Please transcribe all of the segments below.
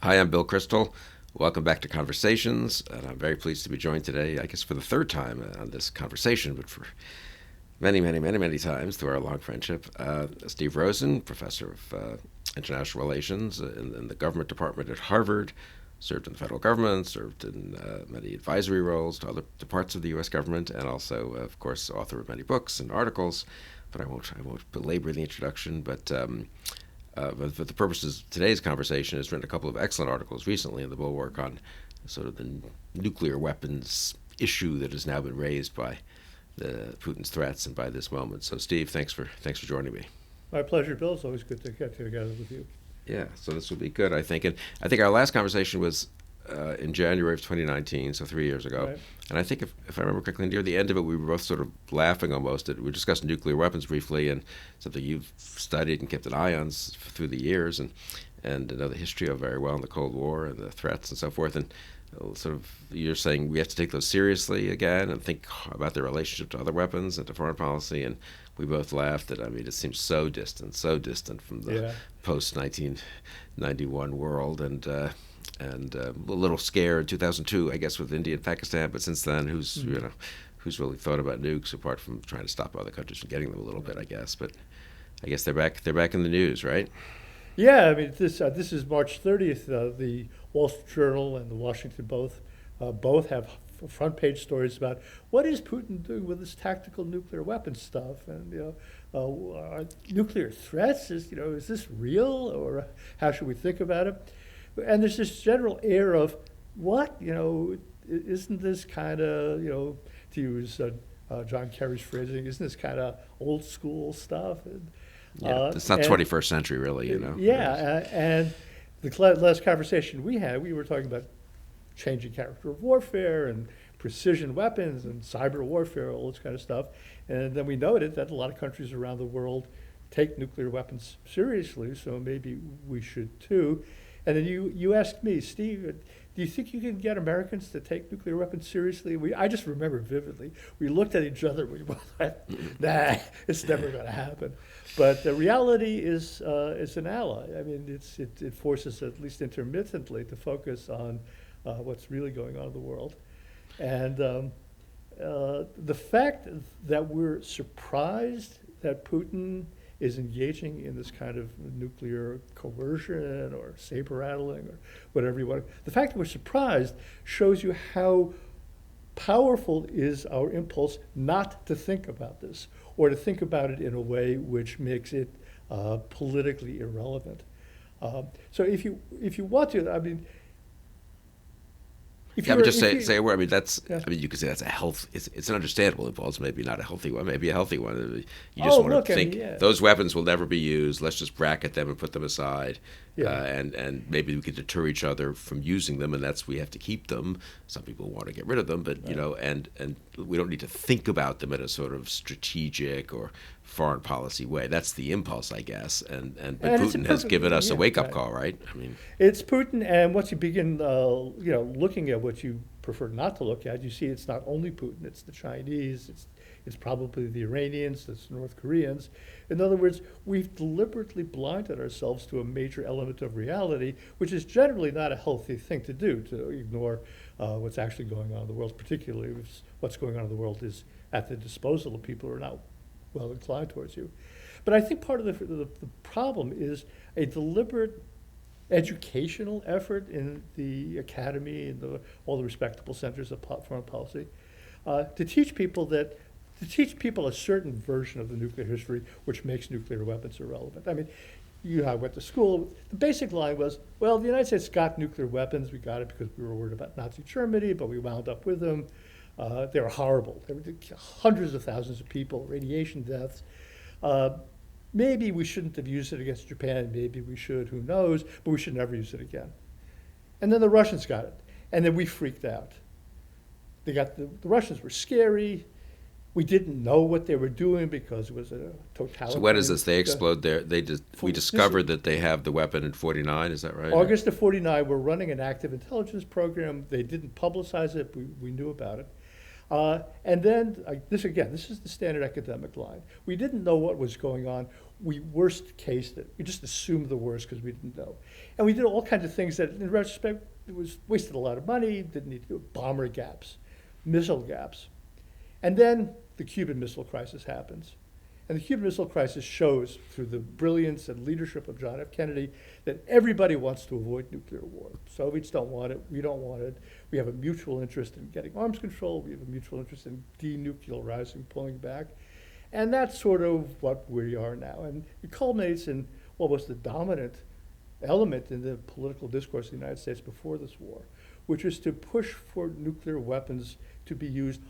Hi, I'm Bill Crystal. Welcome back to Conversations, and I'm very pleased to be joined today, I guess for the third time on this conversation, but for many times through our long friendship. Steve Rosen, professor of international relations in the government department at Harvard, served in the federal government, served in many advisory roles to other parts of the U.S. government, and also, of course, author of many books and articles. But I won't belabor the introduction. But for the purposes of today's conversation, has written a couple of excellent articles recently in the Bulwark on sort of the nuclear weapons issue that has now been raised by the Putin's threats and by this moment. So, Steve, thanks for joining me. My pleasure, Bill. It's always good to get together with you. Yeah, so this will be good, I think. And I think our last conversation was in January of 2019, so 3 years ago. Right. And I think, if I remember correctly, near the end of it, we were both sort of laughing almost. We discussed nuclear weapons briefly, and something you've studied and kept an eye on through the years, and know the history of very well in the Cold War and the threats and so forth. And sort of you're saying we have to take those seriously again and think about their relationship to other weapons and to foreign policy. And we both laughed that, I mean, it seems so distant from the post 1991 world, and a little scared in 2002, I guess, with India and Pakistan. But since then, who's really thought about nukes apart from trying to stop other countries from getting them a little bit, I guess. But I guess they're back in the news, right? Yeah, I mean, this is March 30th. The Wall Street Journal and the Washington both have front page stories about what is Putin doing with this tactical nuclear weapon stuff, and nuclear threats. Is this real, or how should we think about it? And there's this general air of what isn't this kind of to use John Kerry's phrasing, isn't this kind of old school stuff? And, yeah, it's not 21st century, really, Yeah, and the last conversation we had, we were talking about changing character of warfare and precision weapons and cyber warfare, all this kind of stuff. And then we noted that a lot of countries around the world take nuclear weapons seriously, so maybe we should too. And then you asked me, Steve, do you think you can get Americans to take nuclear weapons seriously? I just remember vividly. We looked at each other. We both went, nah, it's never going to happen. But the reality is an ally. I mean, it forces, at least intermittently, to focus on what's really going on in the world. And the fact that we're surprised that Putin is engaging in this kind of nuclear coercion or saber rattling or whatever you want. The fact that we're surprised shows you how powerful is our impulse not to think about this, or to think about it in a way which makes it politically irrelevant. So if you want to, I mean, say a word. I mean, I mean, you could say that's a health. It's an understandable impulse, maybe not a healthy one, maybe a healthy one. You just want to think those weapons will never be used. Let's just bracket them and put them aside, and maybe we could deter each other from using them, and we have to keep them. Some people want to get rid of them, but and we don't need to think about them in a sort of strategic or foreign policy way. That's the impulse, I guess, but Putin has given us a wake-up call, right? I mean, it's Putin, and once you begin, looking at what you prefer not to look at, you see it's not only Putin; it's the Chinese, it's probably the Iranians, it's the North Koreans. In other words, we've deliberately blinded ourselves to a major element of reality, which is generally not a healthy thing to do, to ignore what's actually going on in the world, particularly if what's going on in the world is at the disposal of people who are not well inclined towards you. But I think part of the problem is a deliberate educational effort in the academy and all the respectable centers of foreign policy to teach people a certain version of the nuclear history which makes nuclear weapons irrelevant. I mean, I went to school. The basic line was, well, the United States got nuclear weapons. We got it because we were worried about Nazi Germany, but we wound up with them. They were horrible. There were hundreds of thousands of people, radiation deaths. Maybe we shouldn't have used it against Japan. Maybe we should, who knows, but we should never use it again. And then the Russians got it, and then we freaked out. The Russians were scary. We didn't know what they were doing because it was a totalitarian. So when is this? They explode we discovered that they have the weapon in 49, is that right? August of 49, we're running an active intelligence program. They didn't publicize it, we knew about it. And then, this is the standard academic line. We didn't know what was going on. we worst cased it. We just assumed the worst because we didn't know. And we did all kinds of things that, in retrospect, it was wasted a lot of money, didn't need to do bomber gaps, missile gaps. And then the Cuban Missile Crisis happens. And the Cuban Missile Crisis shows, through the brilliance and leadership of John F. Kennedy, that everybody wants to avoid nuclear war. Soviets don't want it. We don't want it. We have a mutual interest in getting arms control. We have a mutual interest in denuclearizing, pulling back. And that's sort of what we are now. And it culminates in what was the dominant element in the political discourse of the United States before this war, which is to push for nuclear weapons to be used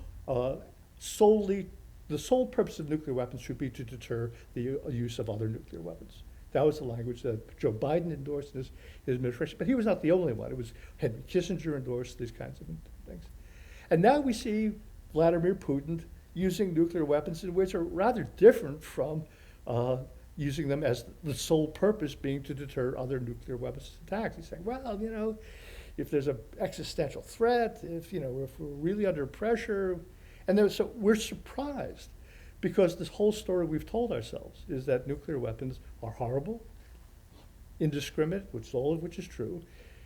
solely. The sole purpose of nuclear weapons should be to deter the use of other nuclear weapons. That was the language that Joe Biden endorsed in his administration, but he was not the only one. It was Henry Kissinger endorsed these kinds of things. And now we see Vladimir Putin using nuclear weapons in ways that are rather different from using them as the sole purpose being to deter other nuclear weapons attacks. He's saying, well, if there's an existential threat, if we're really under pressure. And so we're surprised because this whole story we've told ourselves is that nuclear weapons are horrible, indiscriminate, all of which is true,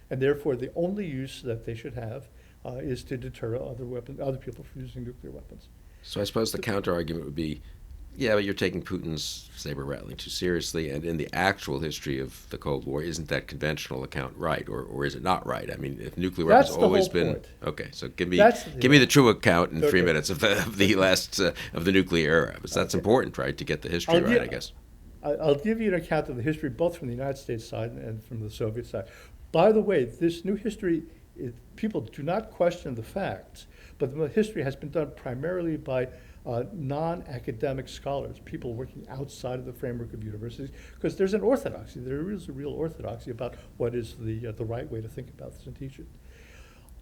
and therefore the only use that they should have is to deter other people from using nuclear weapons. So I suppose the counter argument would be, yeah, but you're taking Putin's saber rattling too seriously, and in the actual history of the Cold War, isn't that conventional account right, or is it not right? I mean, if nuclear weapons That's always the whole been point. Okay, so give me the true account in 3 minutes of the last of the nuclear era, because that's important, right, to get the history right, I guess. I'll give you an account of the history both from the United States side and from the Soviet side. By the way, this new history, people do not question the facts, but the history has been done primarily by non-academic scholars, people working outside of the framework of universities, because there's an orthodoxy. There is a real orthodoxy about what is the right way to think about this and teach it.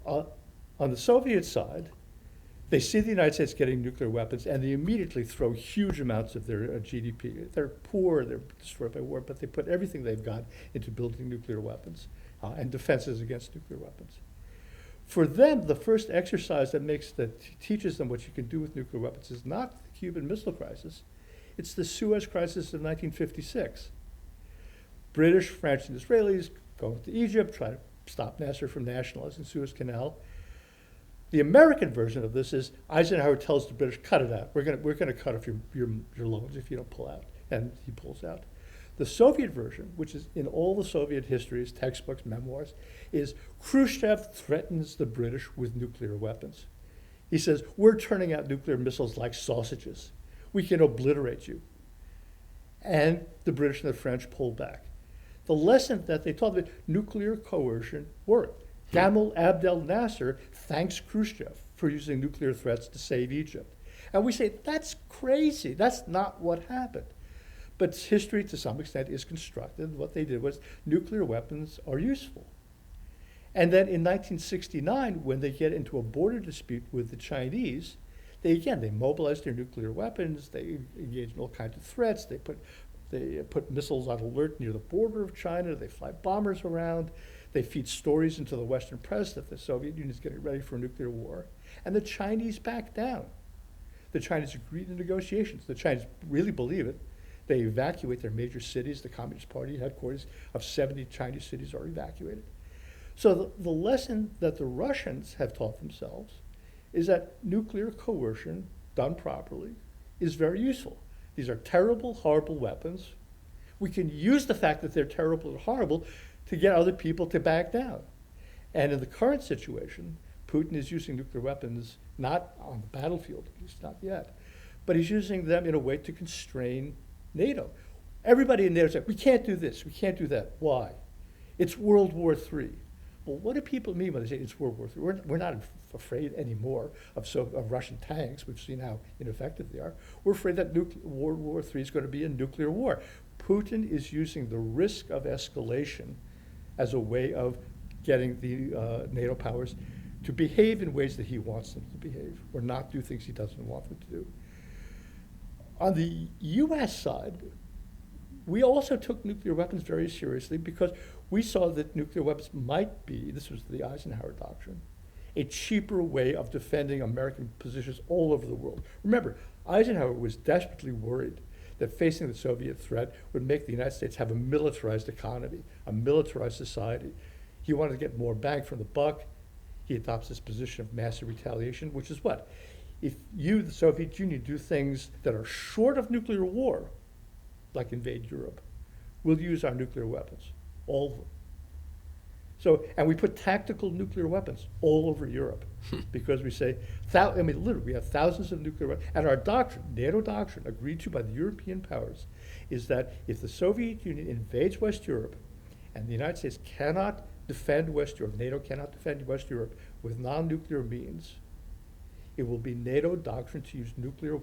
On the Soviet side, they see the United States getting nuclear weapons, and they immediately throw huge amounts of their GDP. They're poor, they're destroyed by war, but they put everything they've got into building nuclear weapons and defenses against nuclear weapons. For them, the first exercise that teaches them what you can do with nuclear weapons is not the Cuban Missile Crisis, it's the Suez Crisis of 1956. British, French, and Israelis go into Egypt, try to stop Nasser from nationalizing Suez Canal. The American version of this is Eisenhower tells the British, cut it out. We're gonna cut off your loans if you don't pull out, and he pulls out. The Soviet version, which is in all the Soviet histories, textbooks, memoirs, is Khrushchev threatens the British with nuclear weapons. He says, we're turning out nuclear missiles like sausages. We can obliterate you. And the British and the French pull back. The lesson that they taught them, nuclear coercion worked. Gamal Abdel Nasser thanks Khrushchev for using nuclear threats to save Egypt. And we say, that's crazy. That's not what happened. But history, to some extent, is constructed. What they did was nuclear weapons are useful. And then in 1969, when they get into a border dispute with the Chinese, they mobilize their nuclear weapons. They engage in all kinds of threats. They put missiles on alert near the border of China. They fly bombers around. They feed stories into the Western press that the Soviet Union is getting ready for a nuclear war. And the Chinese back down. The Chinese agree to negotiations. The Chinese really believe it. They evacuate their major cities. The Communist Party headquarters of 70 Chinese cities are evacuated. So the lesson that the Russians have taught themselves is that nuclear coercion, done properly, is very useful. These are terrible, horrible weapons. We can use the fact that they're terrible and horrible to get other people to back down. And in the current situation, Putin is using nuclear weapons not on the battlefield, at least not yet, but he's using them in a way to constrain NATO. Everybody in NATO said, we can't do this, we can't do that. Why? It's World War III. Well, what do people mean when they say it's World War III? We're not afraid anymore of Russian tanks. We've seen how ineffective they are. We're afraid that World War III is going to be a nuclear war. Putin is using the risk of escalation as a way of getting the NATO powers to behave in ways that he wants them to behave, or not do things he doesn't want them to do. On the US side, we also took nuclear weapons very seriously because we saw that nuclear weapons might be, this was the Eisenhower doctrine, a cheaper way of defending American positions all over the world. Remember, Eisenhower was desperately worried that facing the Soviet threat would make the United States have a militarized economy, a militarized society. He wanted to get more bang for the buck. He adopts this position of massive retaliation, which is what? If you, the Soviet Union, do things that are short of nuclear war, like invade Europe, we'll use our nuclear weapons, all of them. So, and we put tactical nuclear weapons all over Europe because we say, literally, we have thousands of nuclear weapons. And our doctrine, NATO doctrine, agreed to by the European powers, is that if the Soviet Union invades West Europe and the United States cannot defend West Europe, NATO cannot defend West Europe with non-nuclear means, it will be NATO doctrine to use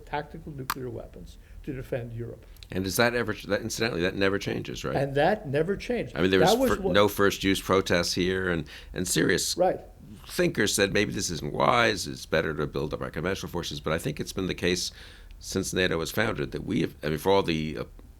tactical nuclear weapons to defend Europe. And does that ever, incidentally, that never changes, right? And that never changed. I mean, there was no first use protests here, and serious right. thinkers said maybe this isn't wise, it's better to build up our conventional forces. But I think it's been the case since NATO was founded that we have, I mean, for all the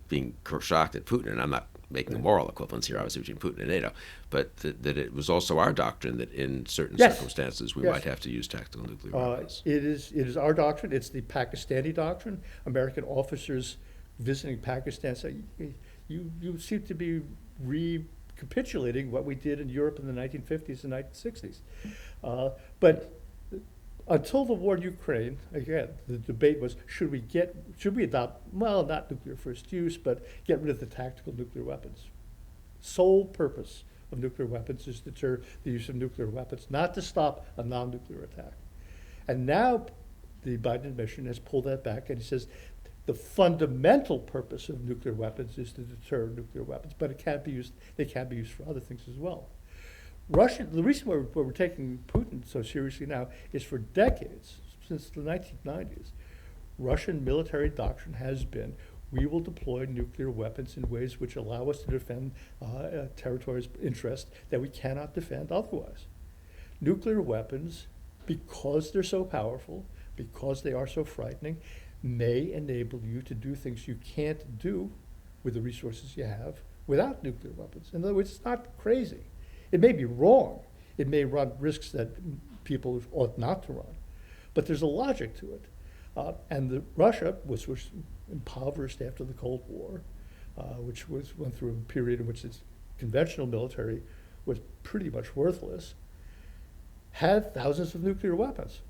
being shocked at Putin, and I'm not making a moral equivalence here, obviously, between Putin and NATO, but that it was also our doctrine that in certain circumstances we might have to use tactical nuclear weapons. It is our doctrine. It's the Pakistani doctrine. American officers visiting Pakistan say, you seem to be recapitulating what we did in Europe in the 1950s and 1960s. But until the war in Ukraine, again, the debate was, should we adopt, well, not nuclear first use, but get rid of the tactical nuclear weapons. Sole purpose of nuclear weapons is to deter the use of nuclear weapons, not to stop a non-nuclear attack. And now the Biden administration has pulled that back, and he says the fundamental purpose of nuclear weapons is to deter nuclear weapons, but they can be used for other things as well. The reason why we're taking Putin so seriously now is for decades, since the 1990s, Russian military doctrine has been, we will deploy nuclear weapons in ways which allow us to defend territories' interest that we cannot defend otherwise. Nuclear weapons, because they're so powerful, because they are so frightening, may enable you to do things you can't do with the resources you have without nuclear weapons. In other words, it's not crazy. It may be wrong. It may run risks that people ought not to run. But there's a logic to it. And Russia, which was impoverished after the Cold War, which went through a period in which its conventional military was pretty much worthless, had thousands of nuclear weapons.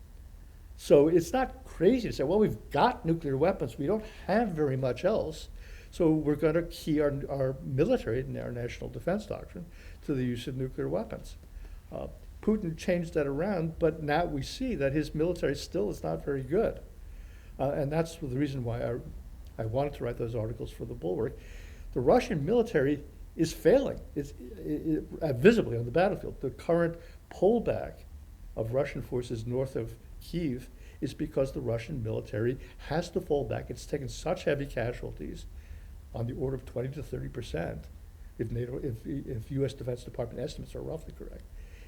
So it's not crazy to say, well, we've got nuclear weapons. We don't have very much else. So we're going to key our military and our national defense doctrine to the use of nuclear weapons. Putin changed that around, but now we see that his military still is not very good. And that's the reason why I wanted to write those articles for the Bulwark. The Russian military is failing. It's visibly on the battlefield. The current pullback of Russian forces north of Kyiv is because the Russian military has to fall back. It's taken such heavy casualties, on the order of 20 to 30%, if U.S. Defense Department estimates are roughly correct.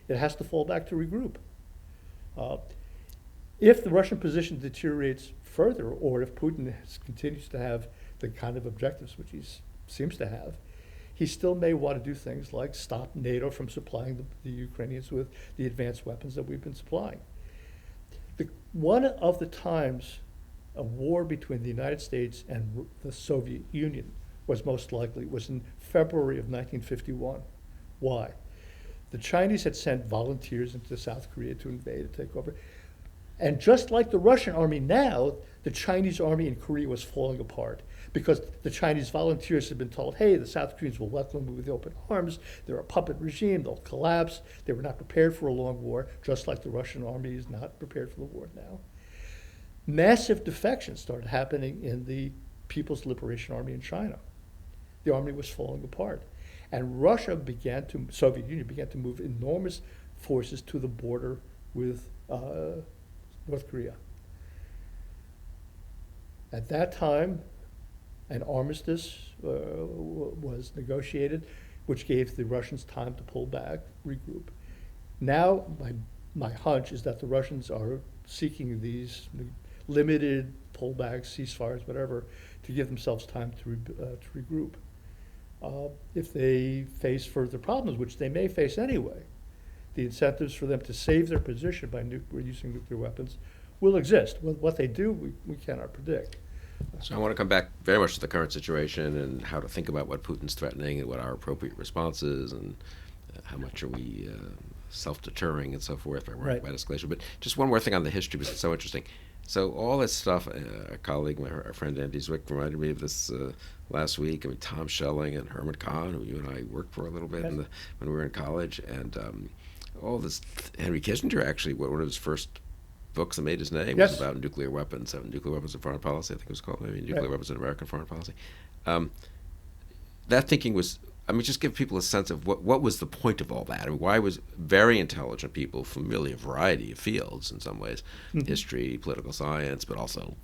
It has to fall back to regroup. If the Russian position deteriorates further, or if Putin continues to have the kind of objectives which he seems to have, he still may want to do things like stop NATO from supplying the Ukrainians with the advanced weapons that we've been supplying. One of the times a war between the United States and the Soviet Union was most likely was in February of 1951. Why? The Chinese had sent volunteers into South Korea to invade and take over. And just like the Russian army now, the Chinese army in Korea was falling apart because the Chinese volunteers had been told, hey, the South Koreans will welcome you with open arms. They're a puppet regime. They'll collapse. They were not prepared for a long war, just like the Russian army is not prepared for the war now. Massive defections started happening in the People's Liberation Army in China. The army was falling apart. And Soviet Union began to move enormous forces to the border with North Korea. At that time, an armistice was negotiated, which gave the Russians time to pull back, regroup. Now, my hunch is that the Russians are seeking these limited pullbacks, ceasefires, whatever, to give themselves time to regroup. If they face further problems, which they may face anyway, the incentives for them to save their position by using nuclear weapons will exist. What they do, we cannot predict. So I want to come back very much to the current situation and how to think about what Putin's threatening and what our appropriate response is and how much are we self-deterring and so forth by worrying Right. about escalation. But just one more thing on the history because it's so interesting. So all this stuff, a colleague, our friend Andy Zwick reminded me of this last week. I mean, Tom Schelling and Herman Kahn, who you and I worked for a little bit Yes. when we were in college, and all this. Henry Kissinger actually, one of his first books that made his name Yes. was about nuclear weapons, nuclear weapons and foreign policy. I think it was called maybe nuclear Right. weapons and American foreign policy. Um, that thinking was, I mean, just give people a sense of what was the point of all that. I mean, why was very intelligent people from really a variety of fields in some ways, Mhm. history, political science, but also,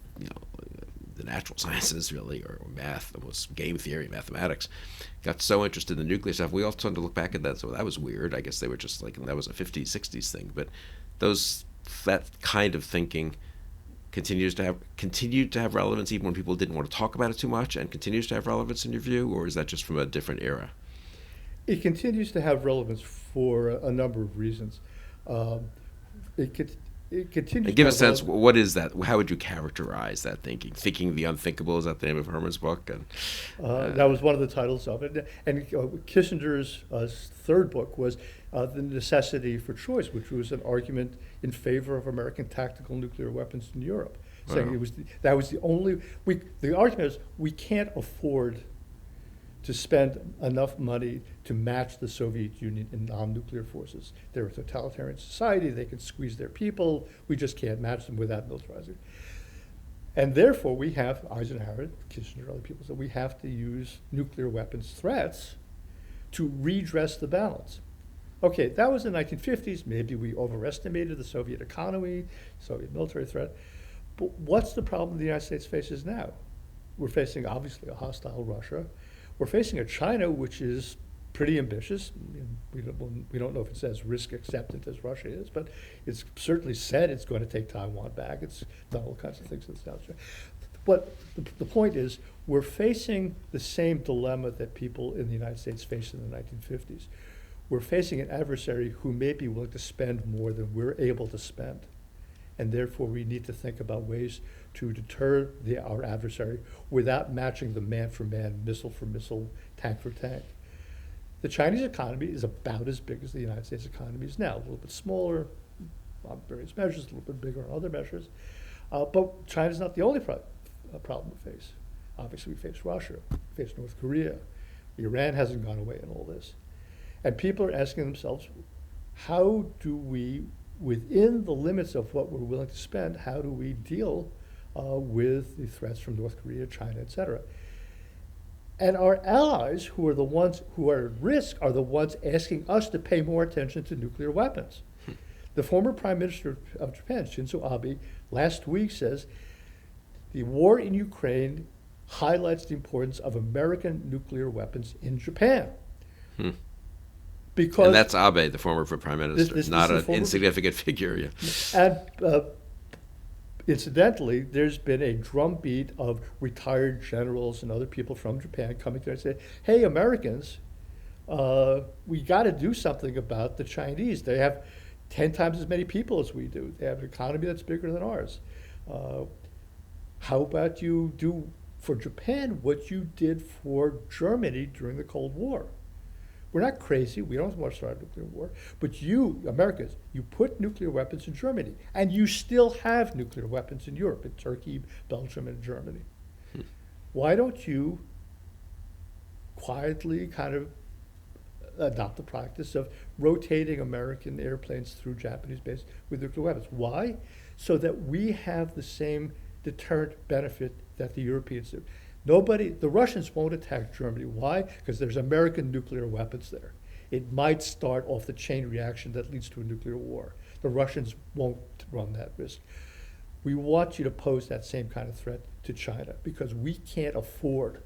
the natural sciences really, or math, almost game theory, mathematics, got so interested in the nuclear stuff. We all tend to look back at that, so that was weird. I guess they were just like, that was a 50s, 60s thing. But that kind of thinking continued to have relevance even when people didn't want to talk about it too much, and continues to have relevance in your view, or is that just from a different era? It continues to have relevance for a number of reasons. Um, it, could, it continues And to give a have sense, relevance. what is that? How would you characterize that thinking? Thinking the unthinkable, is that the name of Herman's book? And That was one of the titles of it. And Kissinger's third book was The Necessity for Choice, which was an argument in favor of American tactical nuclear weapons in Europe, saying Wow. that was the only, the argument is we can't afford to spend enough money to match the Soviet Union in non-nuclear forces. They're a totalitarian society, they can squeeze their people, we just can't match them without militarizing. And therefore, we have, Eisenhower, Kissinger, other people said, we have to use nuclear weapons threats to redress the balance. Okay, that was the 1950s. Maybe we overestimated the Soviet economy, Soviet military threat. But what's the problem the United States faces now? We're facing, obviously, a hostile Russia. We're facing a China which is pretty ambitious. We don't know if it's as risk acceptant as Russia is, but it's certainly said it's going to take Taiwan back. It's done all kinds of things in South China. But the point is, we're facing the same dilemma that people in the United States faced in the 1950s. We're facing an adversary who may be willing to spend more than we're able to spend. And therefore, we need to think about ways to deter our adversary without matching the man for man, missile for missile, tank for tank. The Chinese economy is about as big as the United States economy is now, a little bit smaller on various measures, a little bit bigger on other measures. But China's not the only problem we face. Obviously, we face Russia, we face North Korea. Iran hasn't gone away in all this. And people are asking themselves, how do we, within the limits of what we're willing to spend, how do we deal with the threats from North Korea, China, et cetera? And our allies, who are the ones who are at risk, are the ones asking us to pay more attention to nuclear weapons. The former Prime Minister of Japan, Shinzo Abe, last week says, the war in Ukraine highlights the importance of American nuclear weapons in Japan. Hmm. Because and that's Abe, the former Prime Minister, this not is an insignificant figure. Yeah. And incidentally, there's been a drumbeat of retired generals and other people from Japan coming there and say, hey, Americans, we got to do something about the Chinese. They have 10 times as many people as we do. They have an economy that's bigger than ours. How about you do for Japan what you did for Germany during the Cold War? We're not crazy. We don't want to start a nuclear war. But you, Americans, you put nuclear weapons in Germany, and you still have nuclear weapons in Europe, in Turkey, Belgium, and Germany. Why don't you quietly kind of adopt the practice of rotating American airplanes through Japanese bases with nuclear weapons? Why? So that we have the same deterrent benefit that the Europeans do. The Russians won't attack Germany. Why? Because there's American nuclear weapons there. It might start off the chain reaction that leads to a nuclear war. The Russians won't run that risk. We want you to pose that same kind of threat to China because we can't afford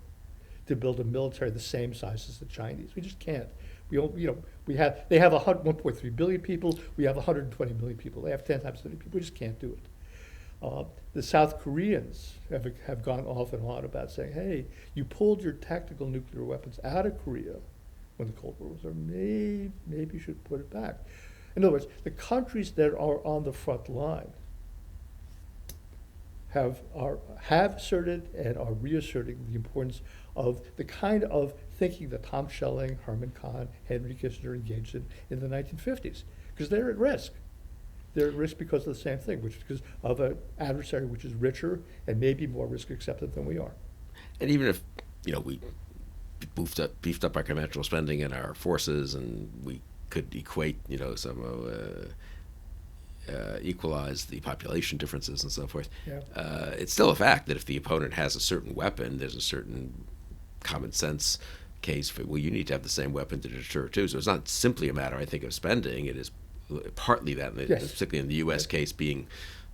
to build a military the same size as the Chinese. We just can't. They have 1.3 billion people. We have 120 million people. They have 10 times as many people. We just can't do it. The South Koreans have gone off and on about saying, hey, you pulled your tactical nuclear weapons out of Korea when the Cold War was over. Maybe you should put it back. In other words, the countries that are on the front line have asserted and are reasserting the importance of the kind of thinking that Tom Schelling, Herman Kahn, Henry Kissinger engaged in the 1950s, because they're at risk. They're at risk because of the same thing, which is because of an adversary which is richer and maybe more risk acceptant than we are. And even if we beefed up our conventional spending in our forces, and we could equate equalize the population differences and so forth. Yeah. It's still a fact that if the opponent has a certain weapon, there's a certain common sense case for, well, you need to have the same weapon to deter too. So it's not simply a matter, I think, of spending. It is partly that, Yes. particularly in the U.S. case, being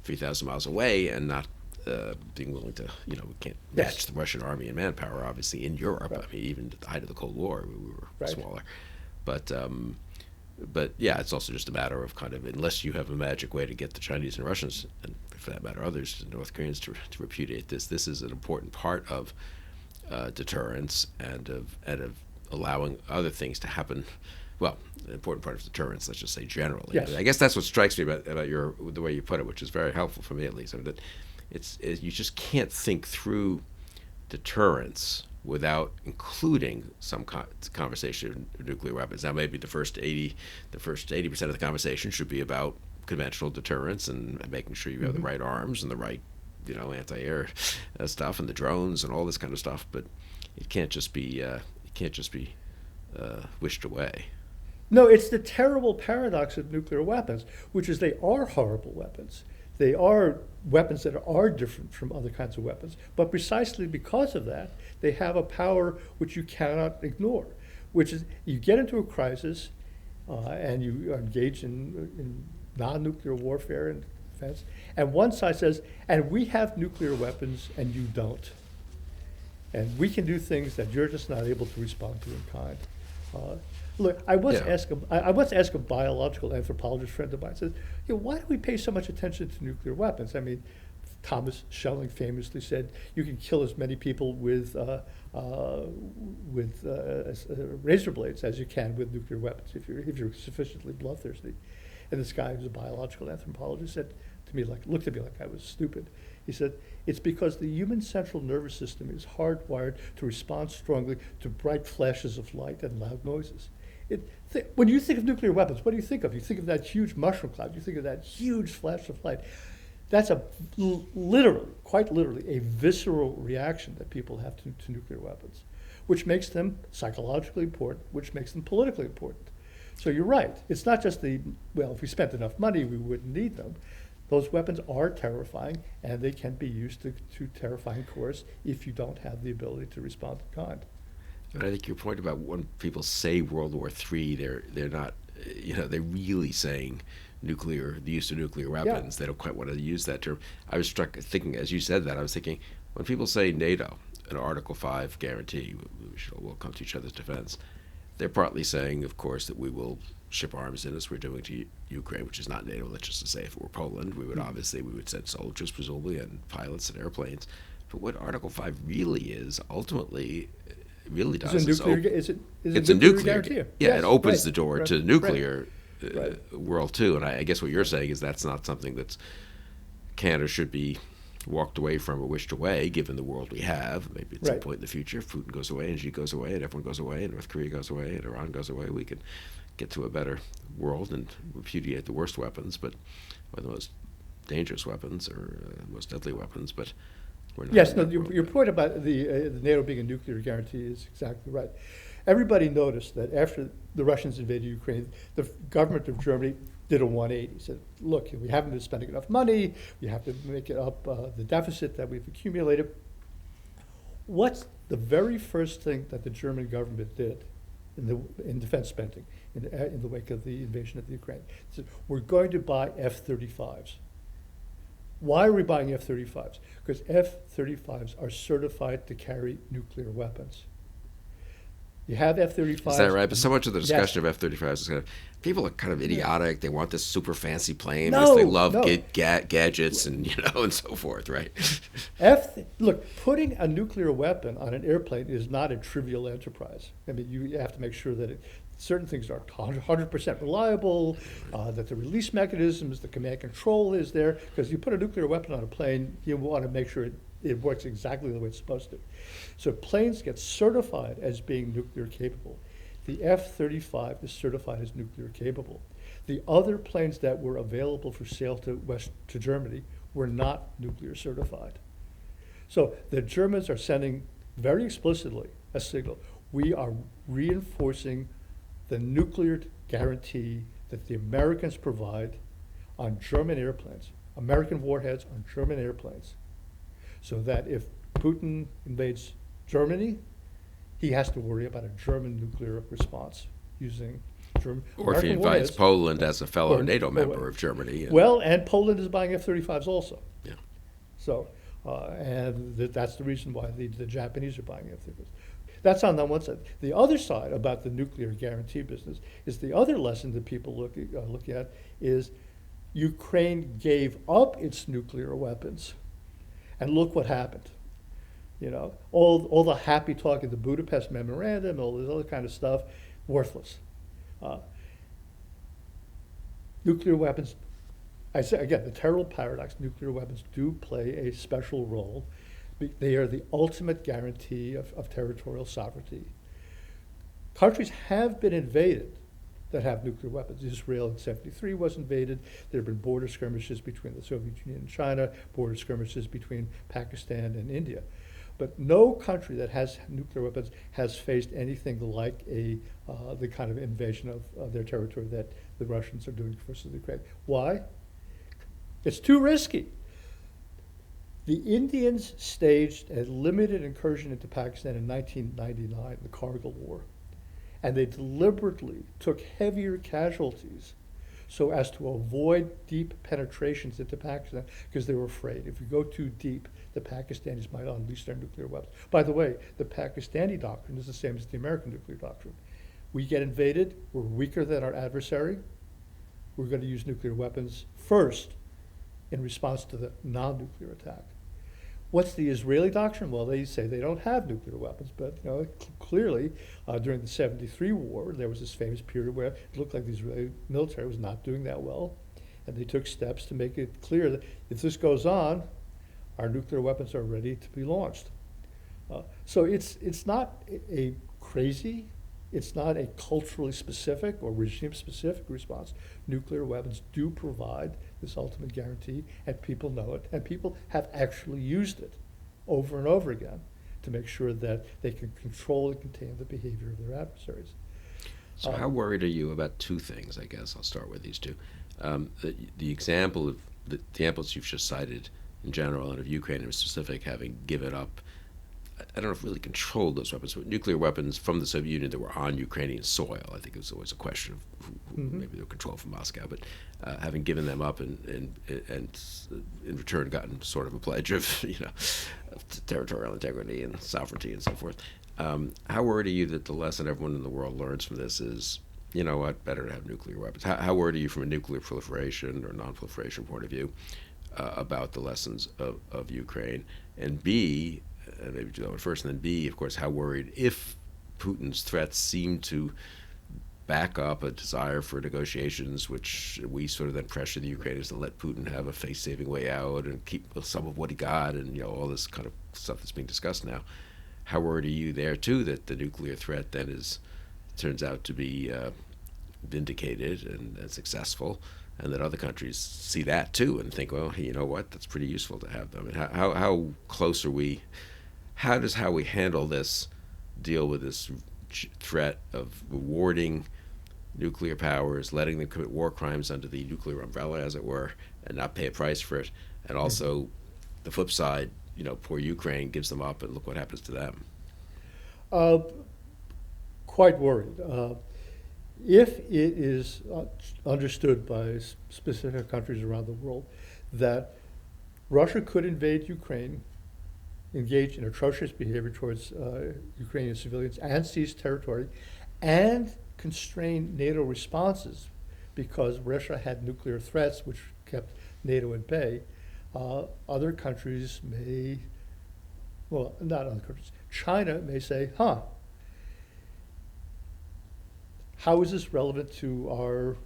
3,000 miles away and not being willing to, we can't match Yes. the Russian army in manpower, obviously, in Europe. Right. I mean, even at the height of the Cold War, we were Right. smaller. But yeah, it's also just a matter of kind of, unless you have a magic way to get the Chinese and Russians, and for that matter others, the North Koreans, to repudiate this. This is an important part of deterrence and of allowing other things to happen. Well, an important part of deterrence, let's just say generally. Yes. I guess that's what strikes me about the way you put it, which is very helpful for me at least. I mean, that you just can't think through deterrence without including some conversation of nuclear weapons. Now, maybe the first 80% of the conversation should be about conventional deterrence and making sure you have the right arms and the right, anti-air stuff and the drones and all this kind of stuff. But it can't just be wished away. No, it's the terrible paradox of nuclear weapons, which is they are horrible weapons. They are weapons that are different from other kinds of weapons. But precisely because of that, they have a power which you cannot ignore, which is you get into a crisis and you engage in non-nuclear warfare and defense, and one side says, and we have nuclear weapons and you don't. And we can do things that you're just not able to respond to in kind. Look, I once asked a biological anthropologist friend of mine, said, why do we pay so much attention to nuclear weapons? I mean, Thomas Schelling famously said, you can kill as many people with razor blades as you can with nuclear weapons if you're sufficiently bloodthirsty. And this guy who's a biological anthropologist said to me, looked at me like I was stupid. He said, it's because the human central nervous system is hardwired to respond strongly to bright flashes of light and loud noises. When you think of nuclear weapons, what do you think of? You think of that huge mushroom cloud. You think of that huge flash of light. That's quite literally, a visceral reaction that people have to nuclear weapons, which makes them psychologically important, which makes them politically important. So you're right. It's not just if we spent enough money, we wouldn't need them. Those weapons are terrifying, and they can be used to terrifying course if you don't have the ability to respond in kind. But I think your point about when people say World War III, they're not, they're really saying the use of nuclear weapons. Yeah. They don't quite want to use that term. I was struck thinking, as you said that, I was thinking, when people say NATO, an Article 5 guarantee, we'll come to each other's defense, they're partly saying, of course, that we will ship arms in as we're doing to Ukraine, which is not NATO. Let's just say if it were Poland, we would send soldiers, presumably, and pilots and airplanes. But what Article 5 really is, ultimately, really does it's a nuclear guarantee. Yeah, Yes, it opens right, the door right, to the nuclear right. world too. And I guess what you're saying is that's not something that can or should be walked away from or wished away, given the world we have. Maybe at some point in the future, if Putin goes away, energy goes away, and everyone goes away, and North Korea goes away, and Iran goes away, we could get to a better world and repudiate the worst weapons, or the most dangerous weapons, or most deadly weapons. But we're not. Yes, your point about the NATO being a nuclear guarantee is exactly right. Everybody noticed that after the Russians invaded Ukraine, the government of Germany did a 180. Said, look, we haven't been spending enough money. We have to make it up the deficit that we've accumulated. What's the very first thing that the German government did in defense spending in the wake of the invasion of the Ukraine? It said, we're going to buy F-35s. Why are we buying F-35s? Because F-35s are certified to carry nuclear weapons. You have F-35s. Is that right? But so much of the discussion of F-35s is kind of, people are kind of idiotic. They want this super fancy plane because they love gadgets and and so forth, right? Look, putting a nuclear weapon on an airplane is not a trivial enterprise. I mean, you have to make sure that certain things aren't 100% reliable, that the release mechanisms, the command control is there, because you put a nuclear weapon on a plane, you want to make sure it works exactly the way it's supposed to. So planes get certified as being nuclear capable. The F-35 is certified as nuclear capable. The other planes that were available for sale to Germany were not nuclear certified. So the Germans are sending very explicitly a signal. We are reinforcing the nuclear guarantee that the Americans provide on German airplanes, American warheads on German airplanes, so that if Putin invades Germany, he has to worry about a German nuclear response using German. Or if he invites Poland as a fellow NATO member of Germany. Well, and Poland is buying F-35s also. Yeah. So, and that's the reason why the Japanese are buying F-35s. That's on the one side. The other side about the nuclear guarantee business is the other lesson that people look at is Ukraine gave up its nuclear weapons, and look what happened. You know, all the happy talk of the Budapest Memorandum, all this other kind of stuff, worthless. Nuclear weapons, I say again, the terrible paradox, nuclear weapons do play a special role. They are the ultimate guarantee of territorial sovereignty. Countries have been invaded that have nuclear weapons. Israel in '73 was invaded. There have been border skirmishes between the Soviet Union and China, border skirmishes between Pakistan and India. But no country that has nuclear weapons has faced anything like the kind of invasion of their territory that the Russians are doing versus Ukraine. Why? It's too risky. The Indians staged a limited incursion into Pakistan in 1999, the Kargil War, and they deliberately took heavier casualties so as to avoid deep penetrations into Pakistan, because they were afraid if you go too deep, the Pakistanis might unleash their nuclear weapons. By the way, the Pakistani doctrine is the same as the American nuclear doctrine. We get invaded, we're weaker than our adversary, we're going to use nuclear weapons first in response to the non-nuclear attack. What's the Israeli doctrine? Well, they say they don't have nuclear weapons, but clearly during the '73 war, there was this famous period where it looked like the Israeli military was not doing that well, and they took steps to make it clear that if this goes on, our nuclear weapons are ready to be launched. So it's not a crazy, it's not a culturally specific or regime-specific response. Nuclear weapons do provide this ultimate guarantee, and people know it, and people have actually used it over and over again to make sure that they can control and contain the behavior of their adversaries. So how worried are you about two things, I guess? I'll start with these two. The example of the examples you've just cited in general, and of Ukraine in specific having given up, I don't know if really controlled those weapons, but nuclear weapons from the Soviet Union that were on Ukrainian soil. I think it was always a question of who maybe they were controlled from Moscow, but having given them up and in return gotten sort of a pledge of of territorial integrity and sovereignty and so forth. How worried are you that the lesson everyone in the world learns from this is, you know what, better to have nuclear weapons? How worried are you from a nuclear proliferation or non-proliferation point of view about the lessons of Ukraine? And B, and maybe do that one first, and then B, of course, how worried if Putin's threats seem to back up a desire for negotiations, which we sort of then pressure the Ukrainians to let Putin have a face-saving way out and keep some of what he got, and all this kind of stuff that's being discussed now. How worried are you there too that the nuclear threat then turns out to be vindicated and successful, and that other countries see that too and think, well, you know what, that's pretty useful to have them. I mean, how close are we? How does how we handle this deal with this threat of rewarding nuclear powers, letting them commit war crimes under the nuclear umbrella, as it were, and not pay a price for it, and also the flip side, poor Ukraine gives them up, and look what happens to them. Quite worried. If it is understood by specific countries around the world that Russia could invade Ukraine, engage in atrocious behavior towards Ukrainian civilians, and seize territory, and constrain NATO responses because Russia had nuclear threats which kept NATO at bay, other countries may, well, not other countries, China may say, how how is this relevant to our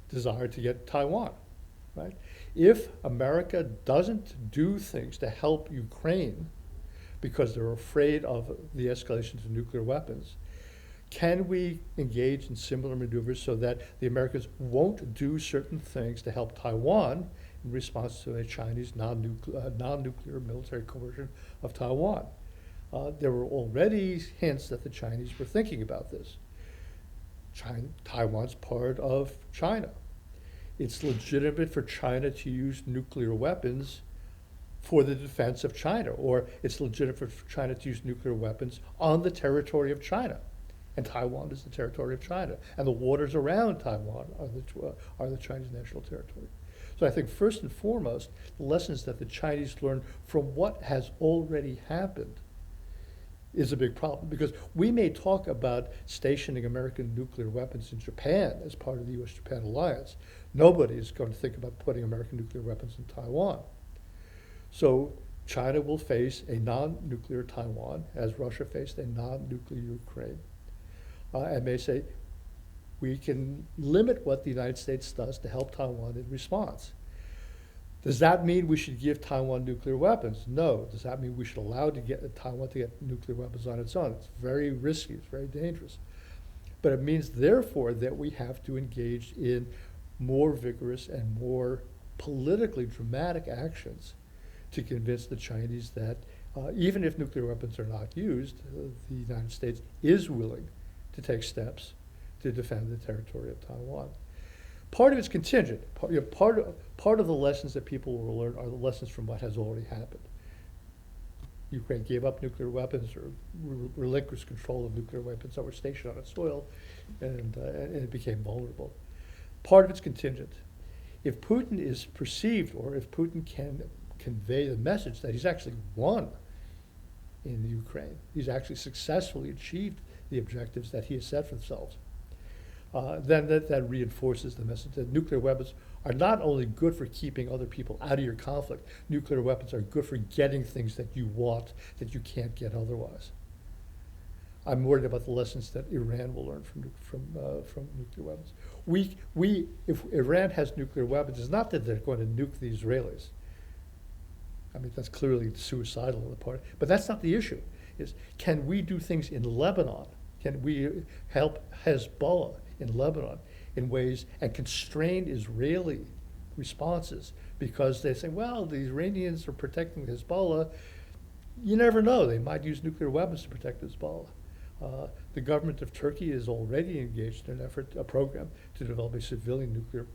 desire to get Taiwan, right? If America doesn't do things to help Ukraine because they're afraid of the escalation to nuclear weapons, can we engage in similar maneuvers so that the Americans won't do certain things to help Taiwan in response to a Chinese non-nuclear military coercion of Taiwan? There were already hints that the Chinese were thinking about this. Taiwan's part of China. It's legitimate for China to use nuclear weapons for the defense of China, or it's legitimate for China to use nuclear weapons on the territory of China. And Taiwan is the territory of China. And the waters around Taiwan are the Chinese national territory. So I think first and foremost, the lessons that the Chinese learned from what has already happened is a big problem, because we may talk about stationing American nuclear weapons in Japan as part of the US-Japan alliance. Nobody is going to think about putting American nuclear weapons in Taiwan. So China will face a non-nuclear Taiwan as Russia faced a non-nuclear Ukraine. And may say, we can limit what the United States does to help Taiwan in response. Does that mean we should give Taiwan nuclear weapons? No. Does that mean we should allow Taiwan to get nuclear weapons on its own? It's very risky, it's very dangerous. But it means, therefore, that we have to engage in more vigorous and more politically dramatic actions to convince the Chinese that even if nuclear weapons are not used, the United States is willing to take steps to defend the territory of Taiwan. Part of it's contingent. Part of the lessons that people will learn are the lessons from what has already happened. Ukraine gave up nuclear weapons or relinquished control of nuclear weapons that were stationed on its soil, and it became vulnerable. Part of it's contingent. If Putin is perceived, or if Putin can convey the message that he's actually won in the Ukraine, he's actually successfully achieved the objectives that he has set for himself, then that reinforces the message that nuclear weapons are not only good for keeping other people out of your conflict, nuclear weapons are good for getting things that you want that you can't get otherwise. I'm worried about the lessons that Iran will learn from nuclear weapons. If Iran has nuclear weapons, it's not that they're going to nuke the Israelis. I mean, that's clearly suicidal on the part, but that's not the issue. Is, can we do things in Lebanon? Can we help Hezbollah in Lebanon in ways and constrain Israeli responses? Because they say, well, the Iranians are protecting Hezbollah. You never know. They might use nuclear weapons to protect Hezbollah. The government of Turkey is already engaged in a program to develop a civilian nuclear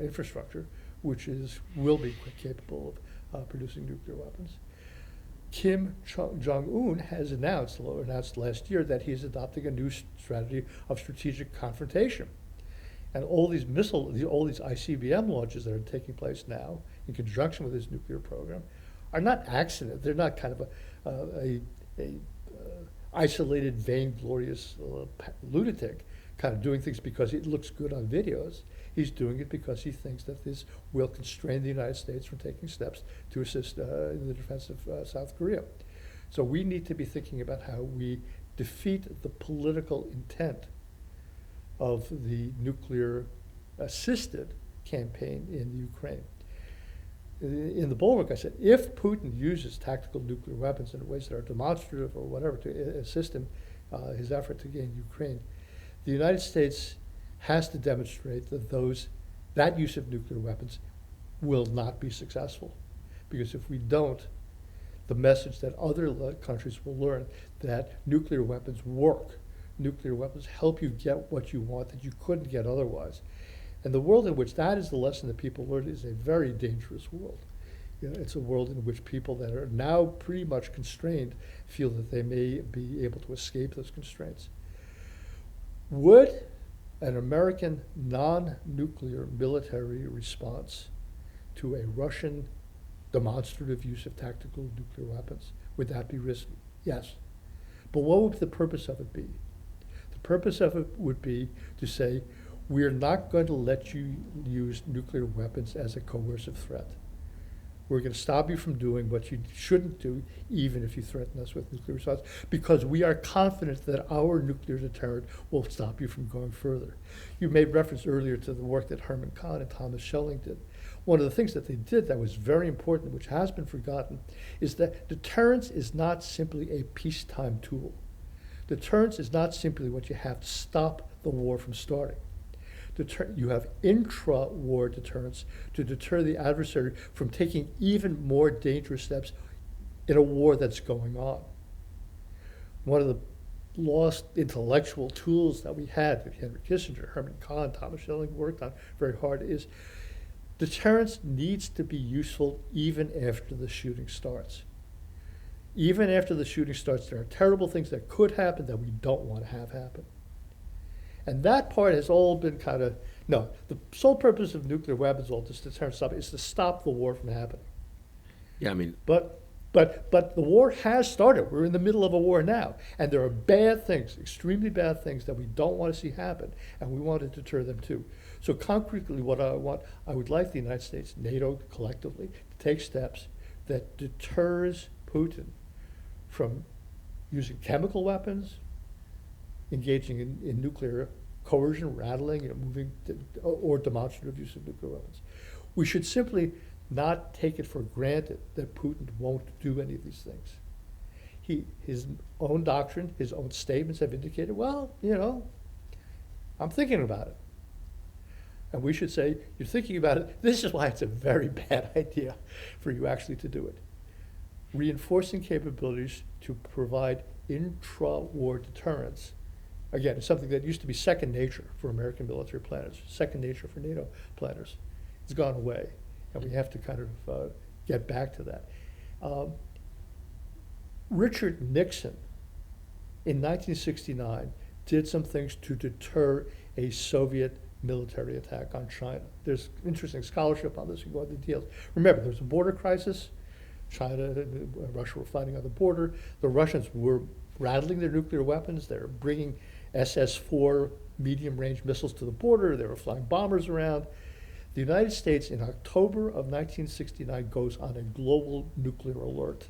infrastructure, which will be capable of producing nuclear weapons. Kim Jong-un has announced last year that he's adopting a new strategy of strategic confrontation. And all these ICBM launches that are taking place now in conjunction with his nuclear program are not accident. They're not kind of a isolated, vainglorious lunatic kind of doing things because it looks good on videos. He's doing it because he thinks that this will constrain the United States from taking steps to assist in the defense of South Korea. So we need to be thinking about how we defeat the political intent of the nuclear-assisted campaign in Ukraine. In the Bulwark, I said, if Putin uses tactical nuclear weapons in ways that are demonstrative or whatever to assist him, his effort to gain Ukraine, the United States has to demonstrate that use of nuclear weapons will not be successful. Because if we don't, the message that other countries will learn that nuclear weapons work, nuclear weapons help you get what you want that you couldn't get otherwise. And the world in which that is the lesson that people learn is a very dangerous world. It's a world in which people that are now pretty much constrained feel that they may be able to escape those constraints. Would an American non-nuclear military response to a Russian demonstrative use of tactical nuclear weapons, would that be risky? Yes. But what would the purpose of it be? The purpose of it would be to say, we're not going to let you use nuclear weapons as a coercive threat. We're going to stop you from doing what you shouldn't do, even if you threaten us with nuclear response, because we are confident that our nuclear deterrent will stop you from going further. You made reference earlier to the work that Herman Kahn and Thomas Schelling did. One of the things that they did that was very important, which has been forgotten, is that deterrence is not simply a peacetime tool. Deterrence is not simply what you have to stop the war from starting. You have intra-war deterrence to deter the adversary from taking even more dangerous steps in a war that's going on. One of the lost intellectual tools that we had that Henry Kissinger, Herman Kahn, Thomas Schelling worked on very hard is deterrence needs to be useful even after the shooting starts. Even after the shooting starts, there are terrible things that could happen that we don't want to have happen. And that part has all been no, the sole purpose of nuclear weapons, all this deterrence stuff, is to stop the war from happening. Yeah, I mean, But the war has started. We're in the middle of a war now. And there are bad things, extremely bad things that we don't want to see happen, and we want to deter them too. So concretely, what I would like the United States, NATO collectively, to take steps that deters Putin from using chemical weapons, engaging in nuclear coercion, rattling, moving, or demonstrative use of nuclear weapons. We should simply not take it for granted that Putin won't do any of these things. His own doctrine, his own statements have indicated, well, I'm thinking about it. And we should say, you're thinking about it. This is why it's a very bad idea for you actually to do it. Reinforcing capabilities to provide intra-war deterrence, again, is something that used to be second nature for American military planners, second nature for NATO planners. It's gone away, and we have to kind of get back to that. Richard Nixon, in 1969, did some things to deter a Soviet military attack on China. There's interesting scholarship on this. You go into details. Remember, there was a border crisis. China and Russia were fighting on the border. The Russians were rattling their nuclear weapons. They were bringing SS-4 medium-range missiles to the border. They were flying bombers around. The United States, in October of 1969, goes on a global nuclear alert.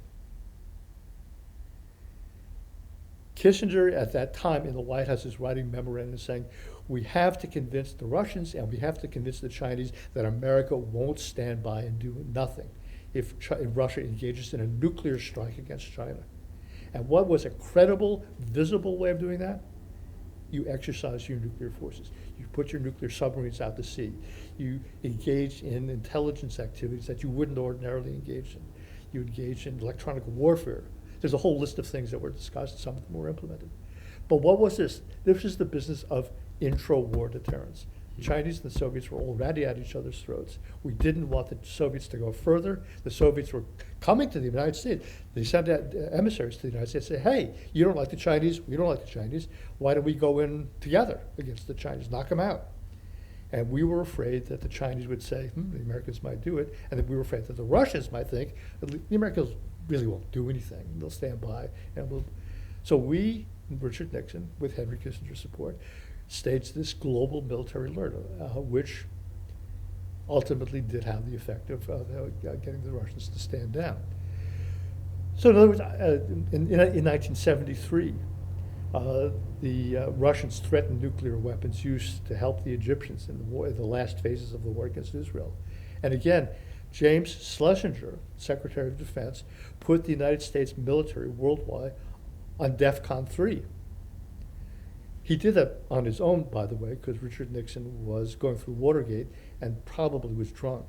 Kissinger, at that time in the White House, is writing memorandums saying, we have to convince the Russians and we have to convince the Chinese that America won't stand by and do nothing if Russia engages in a nuclear strike against China. And what was a credible, visible way of doing that? You exercise your nuclear forces. You put your nuclear submarines out to sea. You engage in intelligence activities that you wouldn't ordinarily engage in. You engage in electronic warfare. There's a whole list of things that were discussed, some of them were implemented. But what was this? This is the business of intra-war deterrence. The Chinese and the Soviets were already at each other's throats. We didn't want the Soviets to go further. The Soviets were coming to the United States. They sent out emissaries to the United States and say, hey, you don't like the Chinese, we don't like the Chinese. Why don't we go in together against the Chinese, knock them out? And we were afraid that the Chinese would say, the Americans might do it, and that we were afraid that the Russians might think, the Americans really won't do anything. They'll stand by. So we, Richard Nixon, with Henry Kissinger's support, staged this global military alert, which ultimately did have the effect of getting the Russians to stand down. So in other words, in 1973, the Russians threatened nuclear weapons used to help the Egyptians in the war, the last phases of the war against Israel. And again, James Schlesinger, Secretary of Defense, put the United States military worldwide on DEFCON 3. He did that on his own, by the way, because Richard Nixon was going through Watergate and probably was drunk.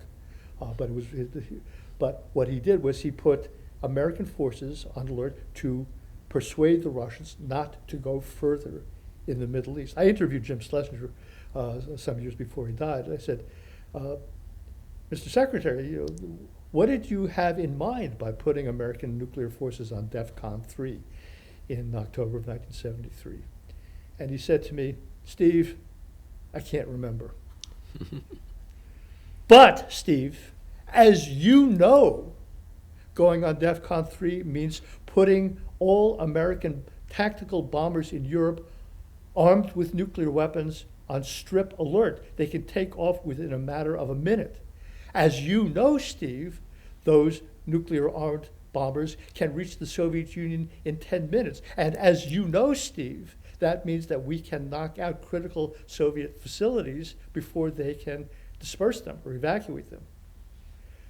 But what he did was he put American forces on alert to persuade the Russians not to go further in the Middle East. I interviewed Jim Schlesinger some years before he died. I said, Mr. Secretary, what did you have in mind by putting American nuclear forces on DEFCON 3 in October of 1973? And he said to me, Steve, I can't remember. But, Steve, as you know, going on DEFCON 3 means putting all American tactical bombers in Europe armed with nuclear weapons on strip alert. They can take off within a matter of a minute. As you know, Steve, those nuclear-armed bombers can reach the Soviet Union in 10 minutes. And as you know, Steve, that means that we can knock out critical Soviet facilities before they can disperse them or evacuate them.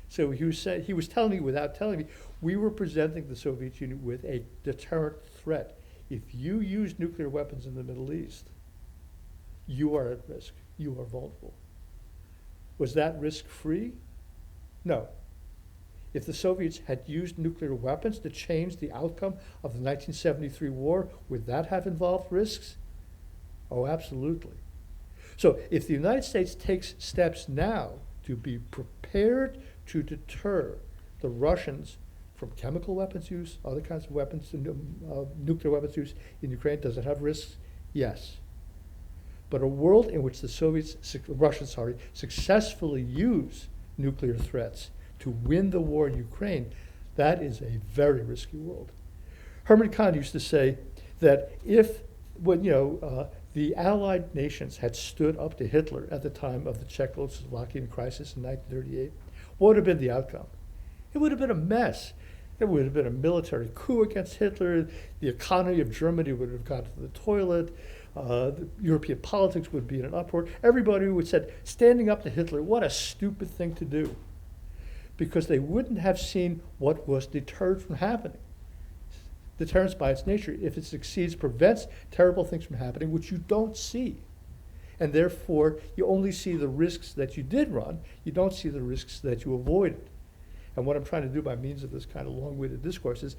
So he was telling me, without telling me, we were presenting the Soviet Union with a deterrent threat. If you use nuclear weapons in the Middle East, you are at risk. You are vulnerable. Was that risk-free? No. If the Soviets had used nuclear weapons to change the outcome of the 1973 war, would that have involved risks? Oh, absolutely. So if the United States takes steps now to be prepared to deter the Russians from chemical weapons use, other kinds of weapons, nuclear weapons use in Ukraine, does it have risks? Yes. But a world in which the Russians successfully use nuclear threats to win the war in Ukraine, that is a very risky world. Herman Kahn used to say that the Allied nations had stood up to Hitler at the time of the Czechoslovakian crisis in 1938, what would have been the outcome? It would have been a mess. There would have been a military coup against Hitler. The economy of Germany would have gone to the toilet. The European politics would be in an uproar. Everybody would have said, standing up to Hitler, what a stupid thing to do. Because they wouldn't have seen what was deterred from happening. Deterrence, by its nature, if it succeeds, prevents terrible things from happening, which you don't see. And therefore, you only see the risks that you did run. You don't see the risks that you avoided. And what I'm trying to do by means of this kind of long-winded discourse is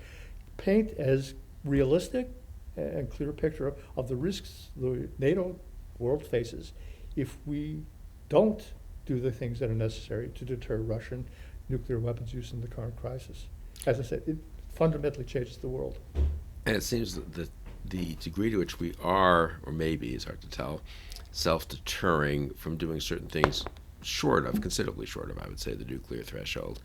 paint as realistic and clear picture of the risks the NATO world faces if we don't do the things that are necessary to deter Russian nuclear weapons use in the current crisis. As I said, it fundamentally changes the world. And it seems that the degree to which we are, or maybe, it's hard to tell, self-deterring from doing certain things considerably short of, I would say, the nuclear threshold,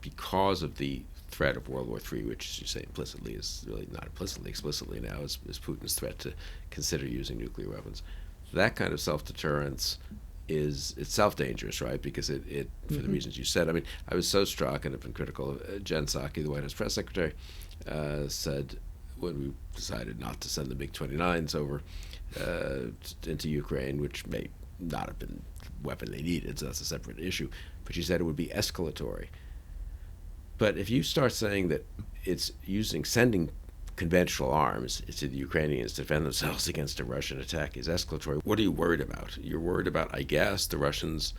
because of the threat of World War III, which, as you say, implicitly is really not implicitly, explicitly now, is Putin's threat to consider using nuclear weapons. That kind of self-deterrence is itself dangerous, right? Because it for the reasons you said. I mean, I was so struck and have been critical of Jen Psaki, the White House press secretary, said when we decided not to send the MiG-29s over into Ukraine, which may not have been the weapon they needed, so that's a separate issue, but she said it would be escalatory. But if you start saying that it's sending conventional arms to the Ukrainians to defend themselves against a Russian attack is escalatory, what are you worried about? You're worried about, I guess, the Russians,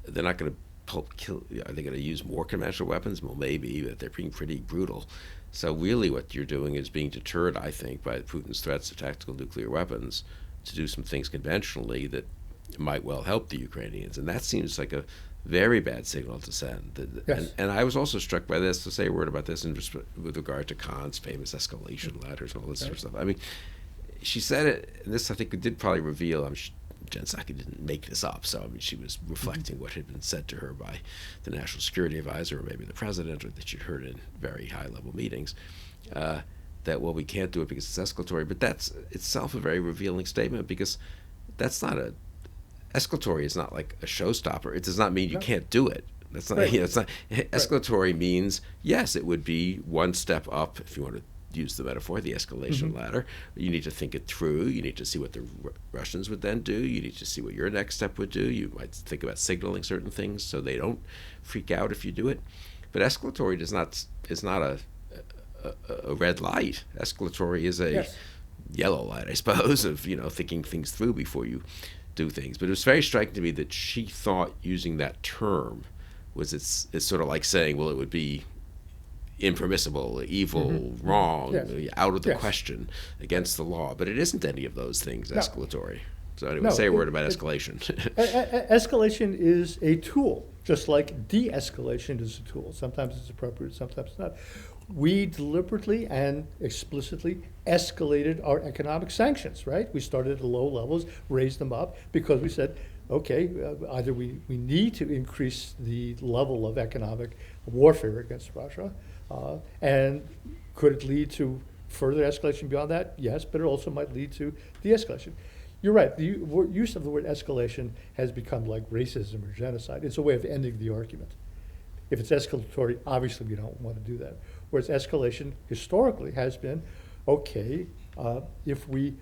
they're not going to kill, are they going to use more conventional weapons? Well, maybe, but they're being pretty brutal. So really what you're doing is being deterred, I think, by Putin's threats of tactical nuclear weapons to do some things conventionally that might well help the Ukrainians. And that seems like a very bad signal to send. Yes. And I was also struck by this, to say a word about this with regard to Kahn's famous escalation ladders and all this sort of stuff. I mean, she said it, and this I think did probably reveal, Jen Psaki didn't make this up, so I mean she was reflecting what had been said to her by the National Security Advisor or maybe the President, or that she'd heard in very high-level meetings, that, well, we can't do it because it's escalatory. But that's itself a very revealing statement, because that's not escalatory is not like a showstopper. It does not mean you can't do it. That's not. Right. It's not. Escalatory means, yes, it would be one step up, if you want to use the metaphor, the escalation ladder. You need to think it through. You need to see what the Russians would then do. You need to see what your next step would do. You might think about signaling certain things so they don't freak out if you do it. But escalatory is not a red light. Escalatory is a yellow light, I suppose, of thinking things through before you do things. But it was very striking to me that she thought using that term was it's sort of like saying, well, it would be impermissible, evil, wrong, out of the question, against the law. But it isn't any of those things escalatory. So anyway, say a word about escalation. Escalation is a tool, just like de-escalation is a tool. Sometimes it's appropriate, sometimes not. We deliberately and explicitly escalated our economic sanctions, right? We started at low levels, raised them up, because we said, okay, either we need to increase the level of economic warfare against Russia, and could it lead to further escalation beyond that? Yes, but it also might lead to de-escalation. You're right, the use of the word escalation has become like racism or genocide. It's a way of ending the argument. If it's escalatory, obviously we don't want to do that. Whereas escalation historically has been, okay, if we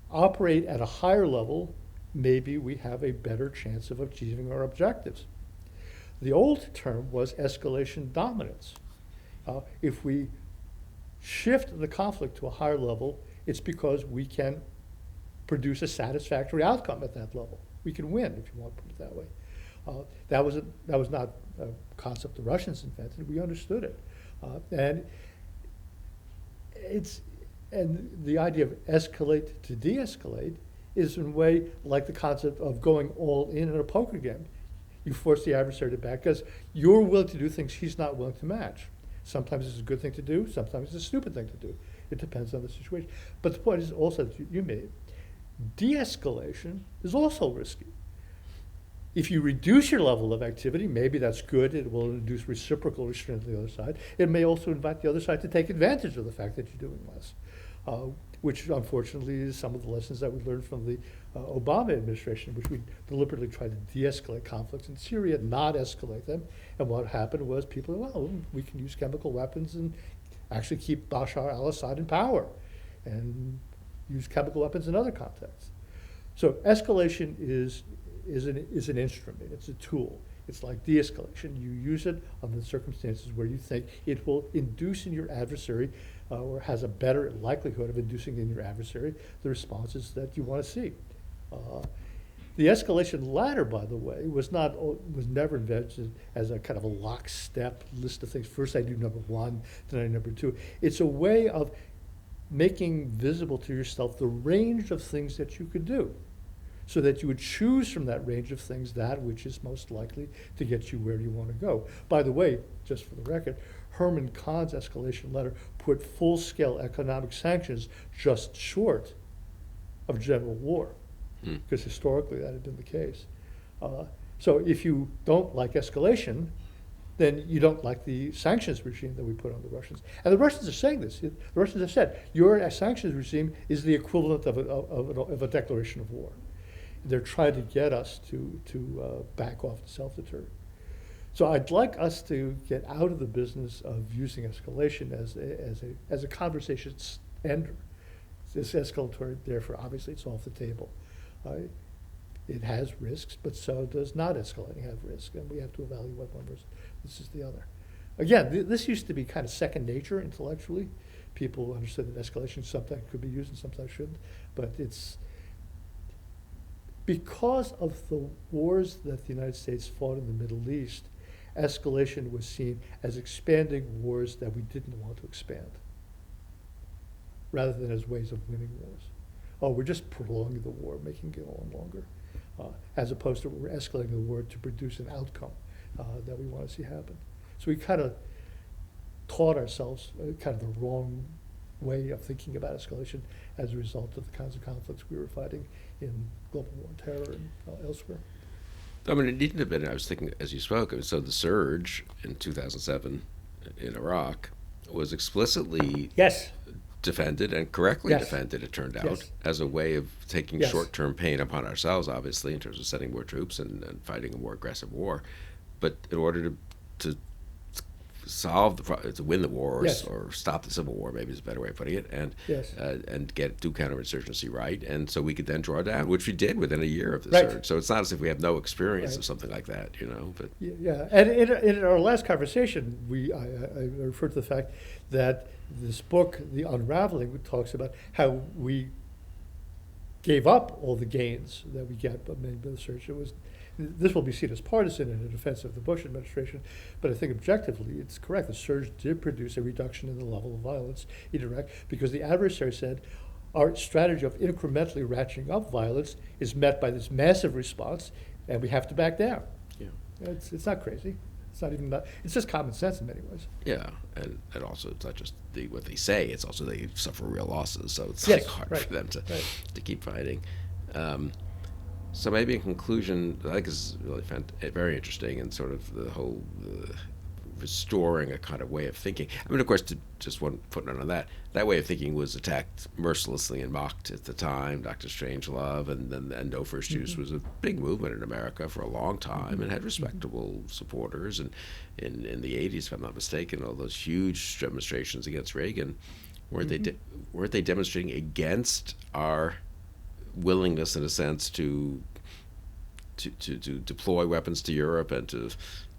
operate at a higher level, maybe we have a better chance of achieving our objectives. The old term was escalation dominance. If we shift the conflict to a higher level, it's because we can produce a satisfactory outcome at that level. We can win, if you want to put it that way. That was not a concept the Russians invented. We understood it, and the idea of escalate to de-escalate is in a way like the concept of going all in a poker game. You force the adversary to back because you're willing to do things he's not willing to match. Sometimes it's a good thing to do, sometimes it's a stupid thing to do. It depends on the situation. But the point is also that you made, de-escalation is also risky. If you reduce your level of activity, maybe that's good. It will induce reciprocal restraint on the other side. It may also invite the other side to take advantage of the fact that you're doing less, which unfortunately is some of the lessons that we learned from the Obama administration, which we deliberately tried to de-escalate conflicts in Syria, not escalate them. And what happened was people, well, we can use chemical weapons and actually keep Bashar al-Assad in power and use chemical weapons in other contexts. So escalation is an instrument, it's a tool. It's like de-escalation. You use it under the circumstances where you think it will induce in your adversary or has a better likelihood of inducing in your adversary the responses that you want to see. The escalation ladder, by the way, was never invented as a kind of a lockstep list of things. First I do number one, then I do number two. It's a way of making visible to yourself the range of things that you could do, so that you would choose from that range of things that which is most likely to get you where you want to go. By the way, just for the record, Herman Kahn's escalation letter put full-scale economic sanctions just short of general war, because historically that had been the case. So if you don't like escalation, then you don't like the sanctions regime that we put on the Russians. And the Russians are saying this. The Russians have said, your sanctions regime is the equivalent of a declaration of war. They're trying to get us to back off and self-deter. So I'd like us to get out of the business of using escalation as a conversation ender. It's escalatory, therefore obviously it's off the table. It has risks, but so does not escalating have risks, and we have to evaluate one versus this is the other. Again, this used to be kind of second nature intellectually. People understood that escalation sometimes could be used and sometimes shouldn't, but it's because of the wars that the United States fought in the Middle East, escalation was seen as expanding wars that we didn't want to expand, rather than as ways of winning wars. Oh, we're just prolonging the war, making it on longer, as opposed to we're escalating the war to produce an outcome that we want to see happen. So we kind of taught ourselves kind of the wrong way of thinking about escalation as a result of the kinds of conflicts we were fighting in global war on terror and elsewhere. I mean, it needn't have been, I was thinking as you spoke, so the surge in 2007 in Iraq was explicitly Yes. defended and correctly Yes. defended, it turned out, Yes. as a way of taking Yes. short-term pain upon ourselves, obviously, in terms of sending more troops and fighting a more aggressive war. But in order to solve to win the war or, Yes. or stop the civil war, maybe is a better way of putting it, and Yes. do counterinsurgency right, and so we could then draw down, which we did within a year of the Right. surge. So it's not as if we have no experience Right. of something like that, you know. But Yeah, and in our last conversation, I referred to the fact that this book, The Unraveling, talks about how we gave up all the gains that we get made by the surge. This will be seen as partisan in the defense of the Bush administration, but I think objectively it's correct. The surge did produce a reduction in the level of violence in Iraq because the adversary said our strategy of incrementally ratcheting up violence is met by this massive response, and we have to back down. yeah, It's not crazy. It's just common sense in many ways. yeah, and also it's not just what they say; it's also they suffer real losses, so it's Yes, like hard right, for them to right. keep fighting. So maybe in conclusion, I think is really very interesting, and sort of the whole restoring a kind of way of thinking. I mean, of course, just one footnote on that. That way of thinking was attacked mercilessly and mocked at the time. Dr. Strangelove and No First Use was a big movement in America for a long time and had respectable supporters. And in the 80s, if I'm not mistaken, all those huge demonstrations against Reagan, weren't they demonstrating against our willingness, in a sense, to deploy weapons to Europe and to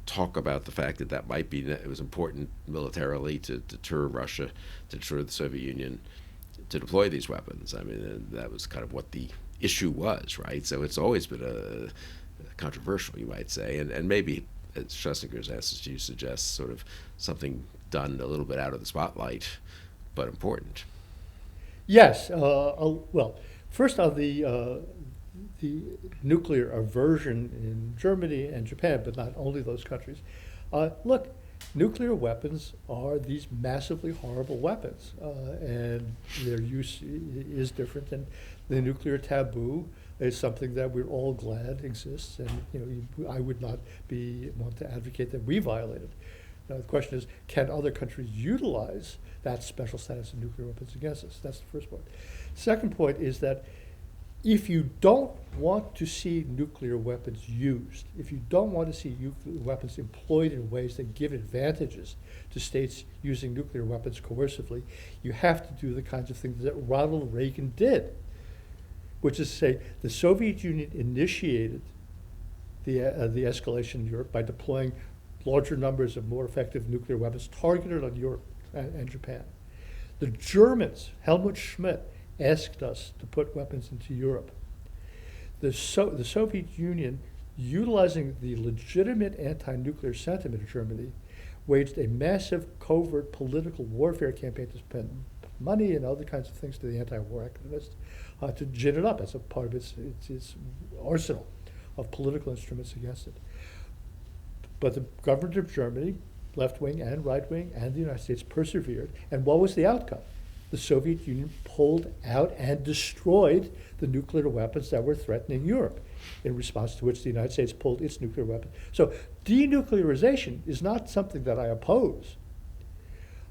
talk about the fact that might be, it was important militarily to deter Russia, to deter the Soviet Union, to deploy these weapons. I mean, that was kind of what the issue was, right? So it's always been a controversial, you might say, and maybe, as Schlesinger's as you suggest, sort of something done a little bit out of the spotlight, but important. Yes. Well, first on the nuclear aversion in Germany and Japan, but not only those countries. Look, nuclear weapons are these massively horrible weapons, and their use is different. And the nuclear taboo is something that we're all glad exists, and I would not want to advocate that we violate it. Now, the question is, can other countries utilize that special status of nuclear weapons against us? That's the first point. Second point is that if you don't want to see nuclear weapons used, if you don't want to see nuclear weapons employed in ways that give advantages to states using nuclear weapons coercively, you have to do the kinds of things that Ronald Reagan did, which is to say the Soviet Union initiated the escalation in Europe by deploying larger numbers of more effective nuclear weapons targeted on Europe and Japan. The Germans, Helmut Schmidt, asked us to put weapons into Europe. The Soviet Union, utilizing the legitimate anti-nuclear sentiment of Germany, waged a massive covert political warfare campaign to spend money and other kinds of things to the anti-war activists to gin it up as a part of its arsenal of political instruments against it. But the government of Germany, left-wing and right-wing, and the United States persevered. And what was the outcome? The Soviet Union pulled out and destroyed the nuclear weapons that were threatening Europe, in response to which the United States pulled its nuclear weapons. So denuclearization is not something that I oppose.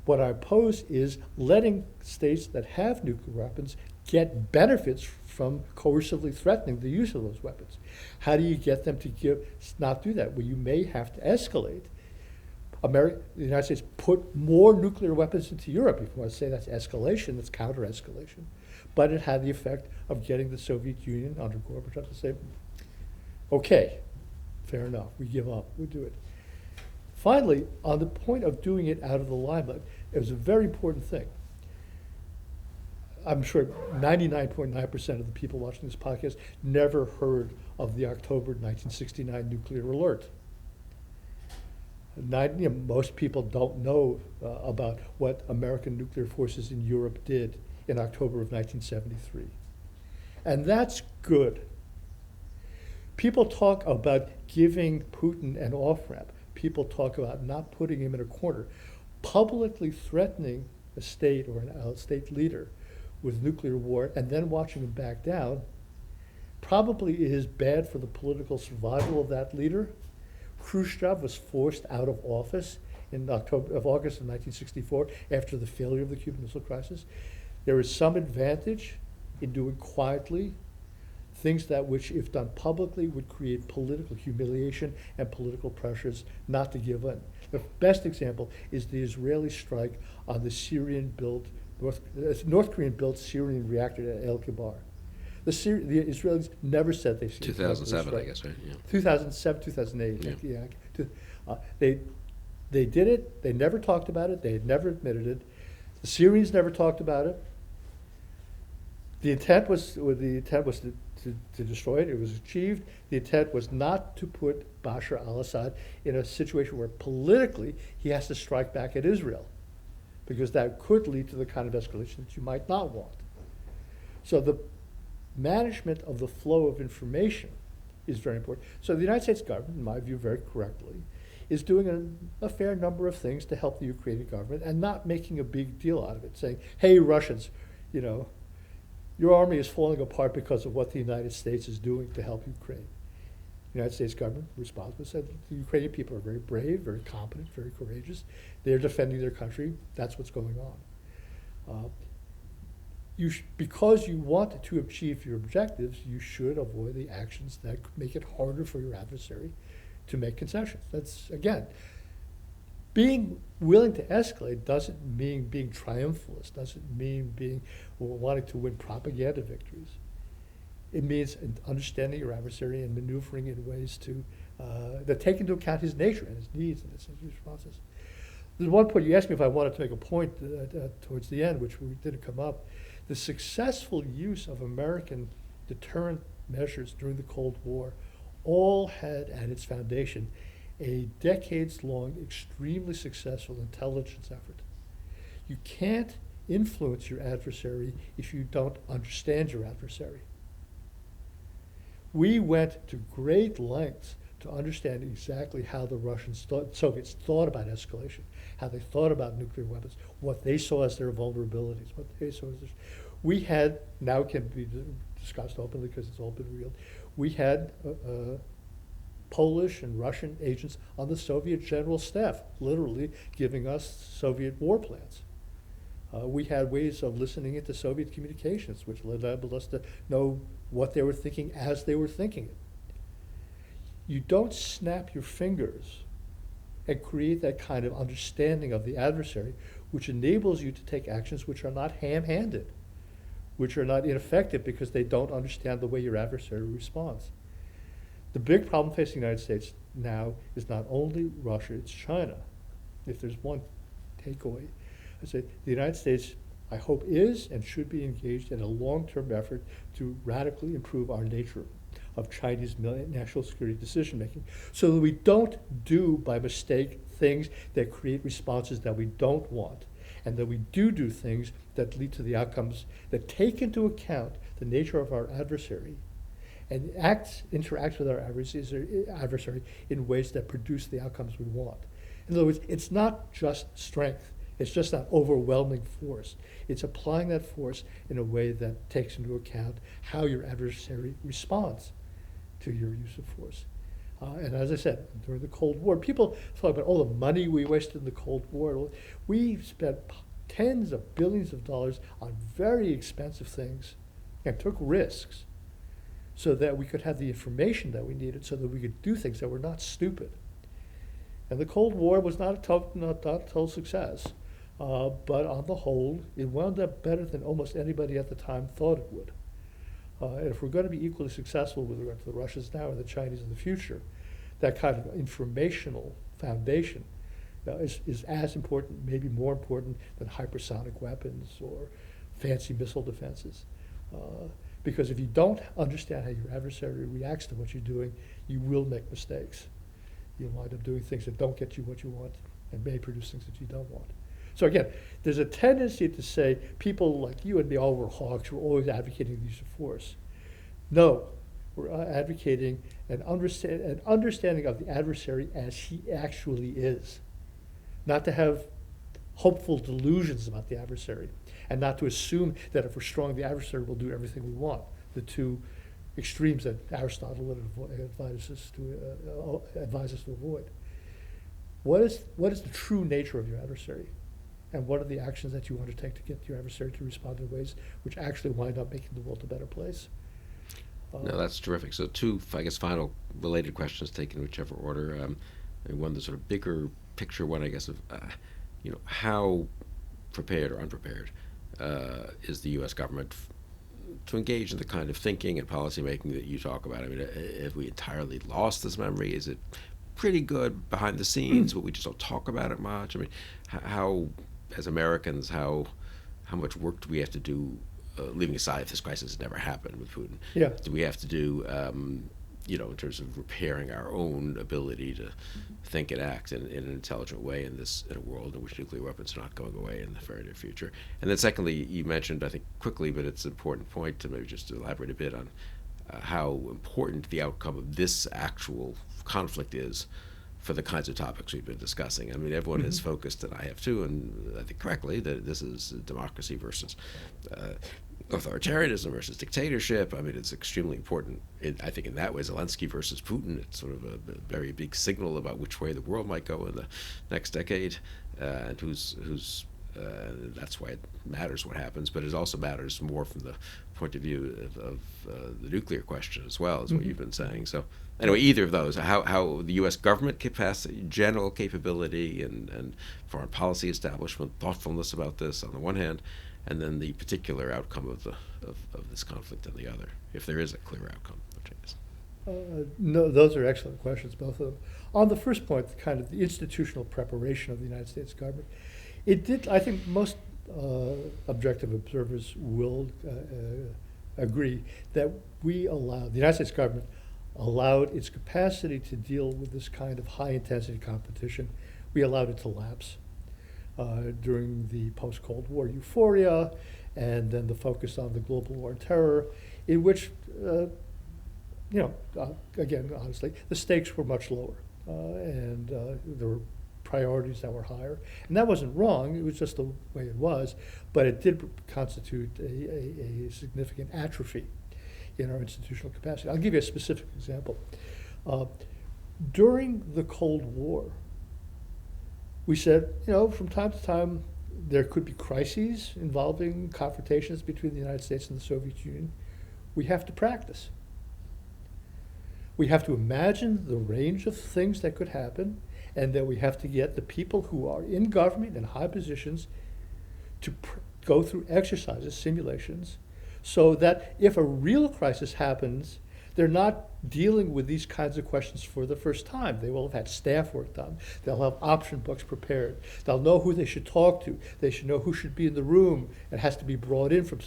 What I oppose is letting states that have nuclear weapons get benefits from coercively threatening the use of those weapons. How do you get them to not do that? Well, you may have to escalate. The United States put more nuclear weapons into Europe. If you want to say that's escalation, that's counter-escalation. But it had the effect of getting the Soviet Union under Gorbachev to say, okay, fair enough, we give up, we do it. Finally, on the point of doing it out of the limelight, it was a very important thing. I'm sure 99.9% of the people watching this podcast never heard of the October 1969 nuclear alert. Most people don't know about what American nuclear forces in Europe did in October of 1973. And that's good. People talk about giving Putin an off-ramp. People talk about not putting him in a corner. Publicly threatening a state or a state leader with nuclear war and then watching him back down probably is bad for the political survival of that leader. Khrushchev was forced out of office in August of 1964 after the failure of the Cuban Missile Crisis. There is some advantage in doing quietly things that which, if done publicly, would create political humiliation and political pressures not to give in. The best example is the Israeli strike on the North Korean-built Syrian reactor at El Kibar. The Israelis never said they 2007, I guess, right? Yeah. 2007, 2008. Yeah. They did it. They never talked about it. They had never admitted it. The Syrians never talked about it. The intent was to destroy it. It was achieved. The intent was not to put Bashar al-Assad in a situation where politically he has to strike back at Israel, because that could lead to the kind of escalation that you might not want. So the management of the flow of information is very important. So the United States government, in my view very correctly, is doing a fair number of things to help the Ukrainian government and not making a big deal out of it, saying, hey, Russians, your army is falling apart because of what the United States is doing to help Ukraine. The United States government responsibly said the Ukrainian people are very brave, very competent, very courageous. They're defending their country. That's what's going on. Because you want to achieve your objectives, you should avoid the actions that make it harder for your adversary to make concessions. That's, again, being willing to escalate doesn't mean being triumphalist, doesn't mean being or wanting to win propaganda victories. It means understanding your adversary and maneuvering in ways that take into account his nature and his needs and his responses. There's one point, you asked me if I wanted to make a point towards the end, which didn't come up. The successful use of American deterrent measures during the Cold War all had at its foundation a decades-long, extremely successful intelligence effort. You can't influence your adversary if you don't understand your adversary. We went to great lengths to understand exactly how the Soviets thought about escalation, how they thought about nuclear weapons, what they saw as their vulnerabilities, what they saw as we had, now it can be discussed openly because it's all been revealed, we had Polish and Russian agents on the Soviet general staff, literally giving us Soviet war plans. We had ways of listening into Soviet communications, which enabled us to know what they were thinking as they were thinking it. You don't snap your fingers and create that kind of understanding of the adversary, which enables you to take actions which are not ham-handed, which are not ineffective because they don't understand the way your adversary responds. The big problem facing the United States now is not only Russia, it's China. If there's one takeaway, I say the United States, I hope, is and should be engaged in a long-term effort to radically improve our nature of Chinese national security decision-making so that we don't do by mistake things that create responses that we don't want, and that we do things that lead to the outcomes that take into account the nature of our adversary and interact with our adversary in ways that produce the outcomes we want. In other words, it's not just strength. It's just not overwhelming force. It's applying that force in a way that takes into account how your adversary responds to your use of force. And as I said, during the Cold War, people talk about all the money we wasted in the Cold War. We spent tens of billions of dollars on very expensive things and took risks so that we could have the information that we needed so that we could do things that were not stupid. And the Cold War was not a total success. But on the whole, it wound up better than almost anybody at the time thought it would. And if we're going to be equally successful with regard to the Russians now and the Chinese in the future, that kind of informational foundation is as important, maybe more important than hypersonic weapons or fancy missile defenses. Because if you don't understand how your adversary reacts to what you're doing, you will make mistakes. You'll wind up doing things that don't get you what you want and may produce things that you don't want. So again, there's a tendency to say people like you and me, all were hawks, we're always advocating the use of force. No, we're advocating an understanding of the adversary as he actually is. Not to have hopeful delusions about the adversary, and not to assume that if we're strong, the adversary will do everything we want. The two extremes that Aristotle would advise us to avoid. What is the true nature of your adversary? And what are the actions that you want to take to get your adversary to respond in ways which actually wind up making the world a better place? No, that's terrific. So two, I guess, final related questions taken in whichever order. And one, the sort of bigger picture one, I guess, of how prepared or unprepared is the U.S. government to engage in the kind of thinking and policy making that you talk about? I mean, have we entirely lost this memory? Is it pretty good behind the scenes, but we just don't talk about it much? I mean, how as Americans, how much work do we have to do, leaving aside if this crisis has never happened with Putin? Yeah. Do we have to do, in terms of repairing our own ability to think and act in an intelligent way in a world in which nuclear weapons are not going away in the very near future? And then secondly, you mentioned, I think quickly, but it's an important point to maybe just elaborate a bit on how important the outcome of this actual conflict is for the kinds of topics we've been discussing. I mean, everyone has focused, and I have too, and I think correctly, that this is democracy versus authoritarianism versus dictatorship. I mean, it's extremely important. I think in that way, Zelensky versus Putin, it's sort of a very big signal about which way the world might go in the next decade, and that's why it matters what happens. But it also matters more from the point of view of the nuclear question as well, is what you've been saying. So anyway, either of those, how the U.S. government capacity, general capability, and foreign policy establishment, thoughtfulness about this on the one hand, and then the particular outcome of this conflict on the other, if there is a clear outcome, which I guess. No, those are excellent questions, both of them. On the first point, kind of the institutional preparation of the United States government, it did, I think most objective observers will agree that the United States government allowed its capacity to deal with this kind of high-intensity competition, we allowed it to lapse during the post-Cold War euphoria, and then the focus on the global war on terror, in which, again, honestly, the stakes were much lower, and there were priorities that were higher. And that wasn't wrong, it was just the way it was, but it did constitute a significant atrophy in our institutional capacity. I'll give you a specific example. During the Cold War, we said, from time to time, there could be crises involving confrontations between the United States and the Soviet Union. We have to practice. We have to imagine the range of things that could happen, and then we have to get the people who are in government in high positions to go through exercises, simulations, so that if a real crisis happens, they're not dealing with these kinds of questions for the first time. They will have had staff work done. They'll have option books prepared. They'll know who they should talk to. They should know who should be in the room. It has to be brought in from,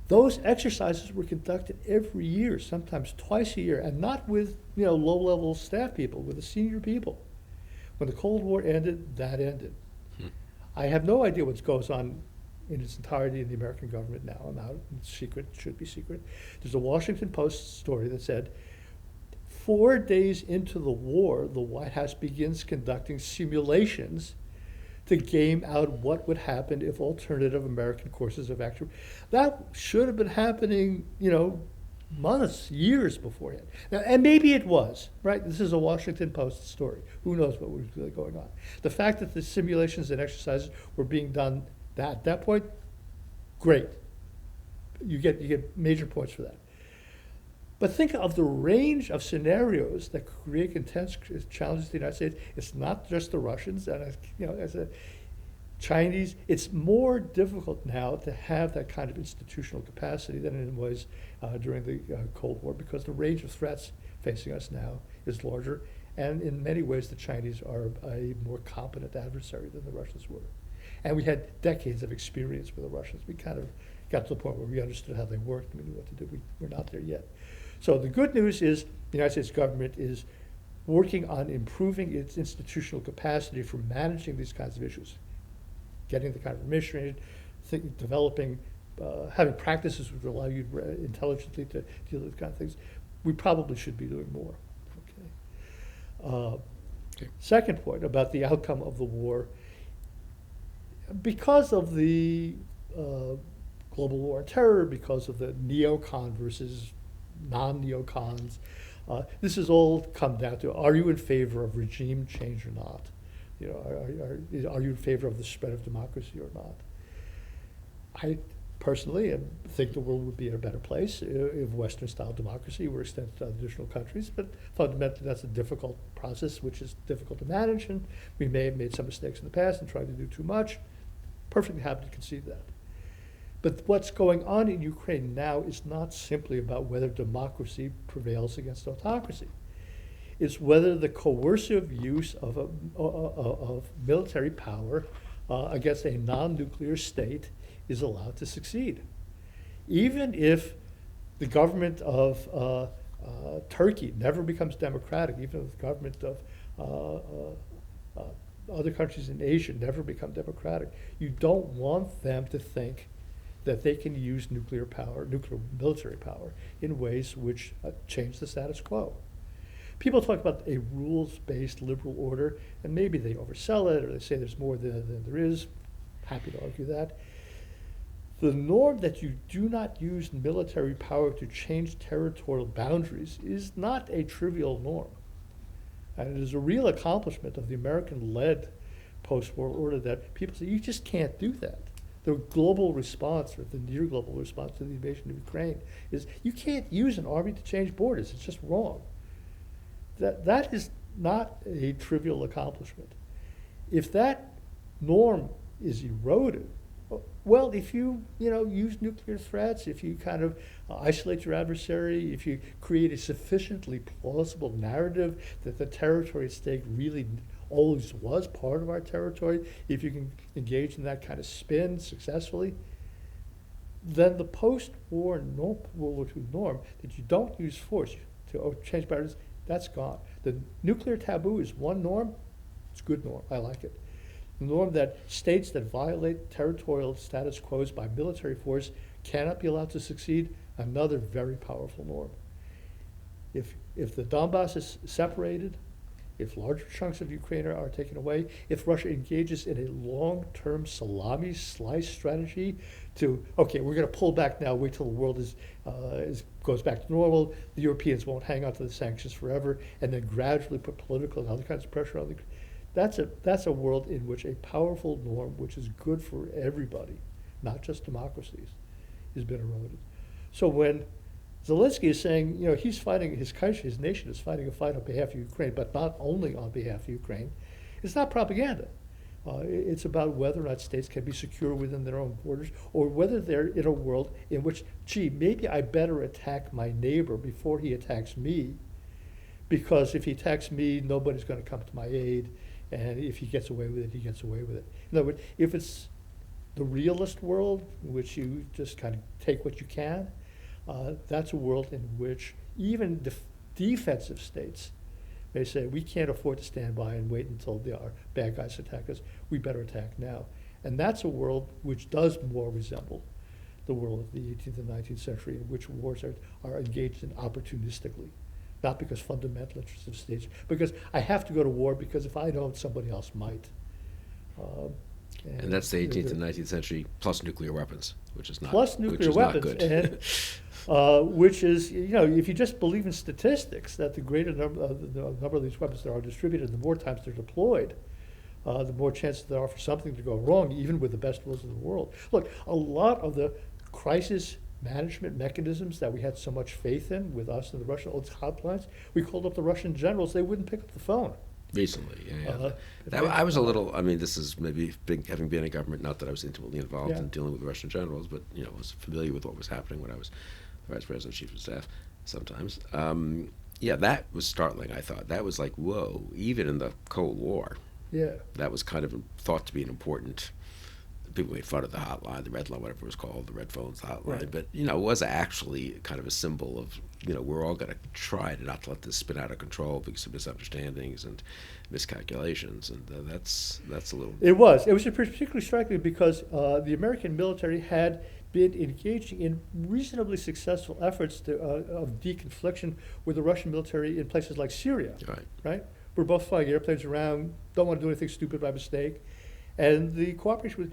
those exercises were conducted every year, sometimes twice a year, and not with, low-level staff people, with the senior people. When the Cold War ended, that ended. I have no idea what goes on in its entirety in the American government now. I'm out. It's secret. It should be secret. There's a Washington Post story that said, 4 days into the war, the White House begins conducting simulations to game out what would happen if alternative American courses of action. That should have been happening, months, years beforehand. Now, and maybe it was, right? This is a Washington Post story. Who knows what was really going on? The fact that the simulations and exercises were being done at that point, great. You get major points for that. But think of the range of scenarios that create intense challenges to the United States. It's not just the Russians, and as a Chinese. It's more difficult now to have that kind of institutional capacity than it was during the Cold War, because the range of threats facing us now is larger, and in many ways the Chinese are a more competent adversary than the Russians were. And we had decades of experience with the Russians. We kind of got to the point where we understood how they worked and we knew what to do. We're not there yet. So the good news is the United States government is working on improving its institutional capacity for managing these kinds of issues, getting the kind of information, developing, having practices which allow you intelligently to deal with these kind of things. We probably should be doing more. Okay. Second point about the outcome of the war. Because of the global war on terror, because of the neocon versus non-neocons, this has all come down to, are you in favor of regime change or not? Are you in favor of the spread of democracy or not? I personally think the world would be in a better place if Western-style democracy were extended to additional countries, but fundamentally that's a difficult process which is difficult to manage, and we may have made some mistakes in the past and tried to do too much. Perfectly happy to concede that. But what's going on in Ukraine now is not simply about whether democracy prevails against autocracy. It's whether the coercive use of military power against a non-nuclear state is allowed to succeed. Even if the government of Turkey never becomes democratic, even if the government of other countries in Asia never become democratic, you don't want them to think that they can use nuclear military power in ways which change the status quo. People talk about a rules-based liberal order, and maybe they oversell it, or they say there's more than there is. Happy to argue that. The norm that you do not use military power to change territorial boundaries is not a trivial norm. And it is a real accomplishment of the American-led post-war order that people say, you just can't do that. The global response, or the near global response to the invasion of Ukraine, is you can't use an army to change borders. It's just wrong. That is not a trivial accomplishment. If that norm is eroded, well, if you use nuclear threats, if you kind of isolate your adversary, if you create a sufficiently plausible narrative that the territory at stake really always was part of our territory, if you can engage in that kind of spin successfully, then the post-war World War II norm that you don't use force to change boundaries, that's gone. The nuclear taboo is one norm. It's a good norm. I like it. The norm that states that violate territorial status quos by military force cannot be allowed to succeed, another very powerful norm. If the Donbass is separated, if larger chunks of Ukraine are taken away, if Russia engages in a long-term salami slice strategy to, okay, we're going to pull back now, wait till the world goes back to normal, the Europeans won't hang on to the sanctions forever, and then gradually put political and other kinds of pressure on the that's a world in which a powerful norm, which is good for everybody, not just democracies, has been eroded. So when Zelensky is saying, he's fighting, his country, his nation is fighting a fight on behalf of Ukraine, but not only on behalf of Ukraine, it's not propaganda. It's about whether or not states can be secure within their own borders, or whether they're in a world in which, maybe I better attack my neighbor before he attacks me, because if he attacks me, nobody's going to come to my aid. And if he gets away with it, he gets away with it. In other words, if it's the realist world, in which you just kind of take what you can, that's a world in which even defensive states may say, we can't afford to stand by and wait until our bad guys attack us. We better attack now. And that's a world which does more resemble the world of the 18th and 19th century, in which wars are engaged in opportunistically. Not because fundamental interests of states, because I have to go to war because if I don't, somebody else might. And that's the 18th and 19th century plus nuclear weapons, which is not plus nuclear weapons, not good. And, which is, if you just believe in statistics, that the greater number of these weapons that are distributed, the more times they're deployed, the more chances there are for something to go wrong, even with the best wills of the world. Look, a lot of the crisis management mechanisms that we had so much faith in with us and the Russian hotlines, we called up the Russian generals, they wouldn't pick up the phone. Recently, yeah. I was a little, this is maybe having been in government, not that I was intimately involved in dealing with Russian generals, but, was familiar with what was happening when I was vice president, chief of staff sometimes. That was startling, I thought. That was like, whoa, even in the Cold War. Yeah. That was kind of thought to be an important. People made fun of the hotline, the red line, whatever it was called, the red phones hotline. Right. But, it was actually kind of a symbol of, we're all going to try to not let this spin out of control because of misunderstandings and miscalculations. And that's a little... It was particularly striking because the American military had been engaging in reasonably successful efforts of deconfliction with the Russian military in places like Syria. Right? We're both flying airplanes around, don't want to do anything stupid by mistake. And the cooperation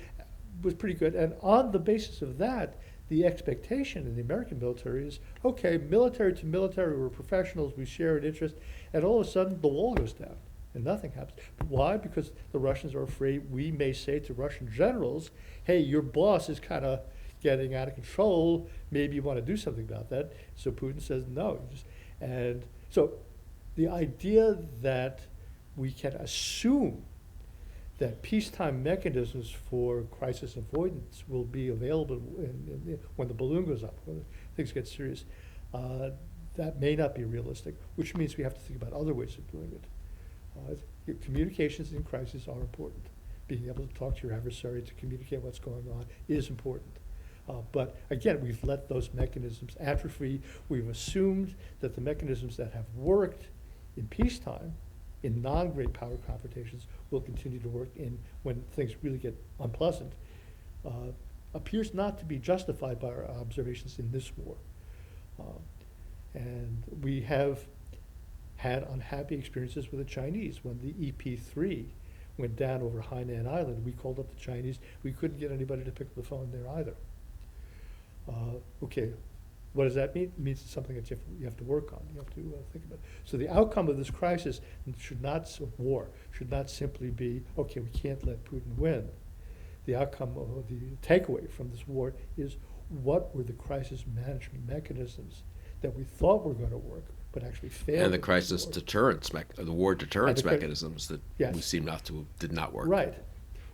was pretty good. And on the basis of that, the expectation in the American military is, okay, military to military, we're professionals, we share an interest, and all of a sudden the wall goes down and nothing happens. Why? Because the Russians are afraid we may say to Russian generals, hey, your boss is kind of getting out of control, maybe you want to do something about that. So Putin says no. And so the idea that we can assume that peacetime mechanisms for crisis avoidance will be available when the balloon goes up, when things get serious, that may not be realistic, which means we have to think about other ways of doing it. Communications in crisis are important. Being able to talk to your adversary, to communicate what's going on is important. But again, we've let those mechanisms atrophy. We've assumed that the mechanisms that have worked in peacetime, in non-great power confrontations, will continue to work when things really get unpleasant, appears not to be justified by our observations in this war. And we have had unhappy experiences with the Chinese. When the EP-3 went down over Hainan Island, we called up the Chinese. We couldn't get anybody to pick up the phone there either. Okay, what does that mean? It means it's something that you have to work on. You have to think about. So the outcome of this crisis of war should not simply be, okay, we can't let Putin win. The outcome of the takeaway from this war is, what were the crisis management mechanisms that we thought were going to work, but actually failed? And the crisis deterrence, the war deterrence And mechanisms that Yes. we seem did not work. Right.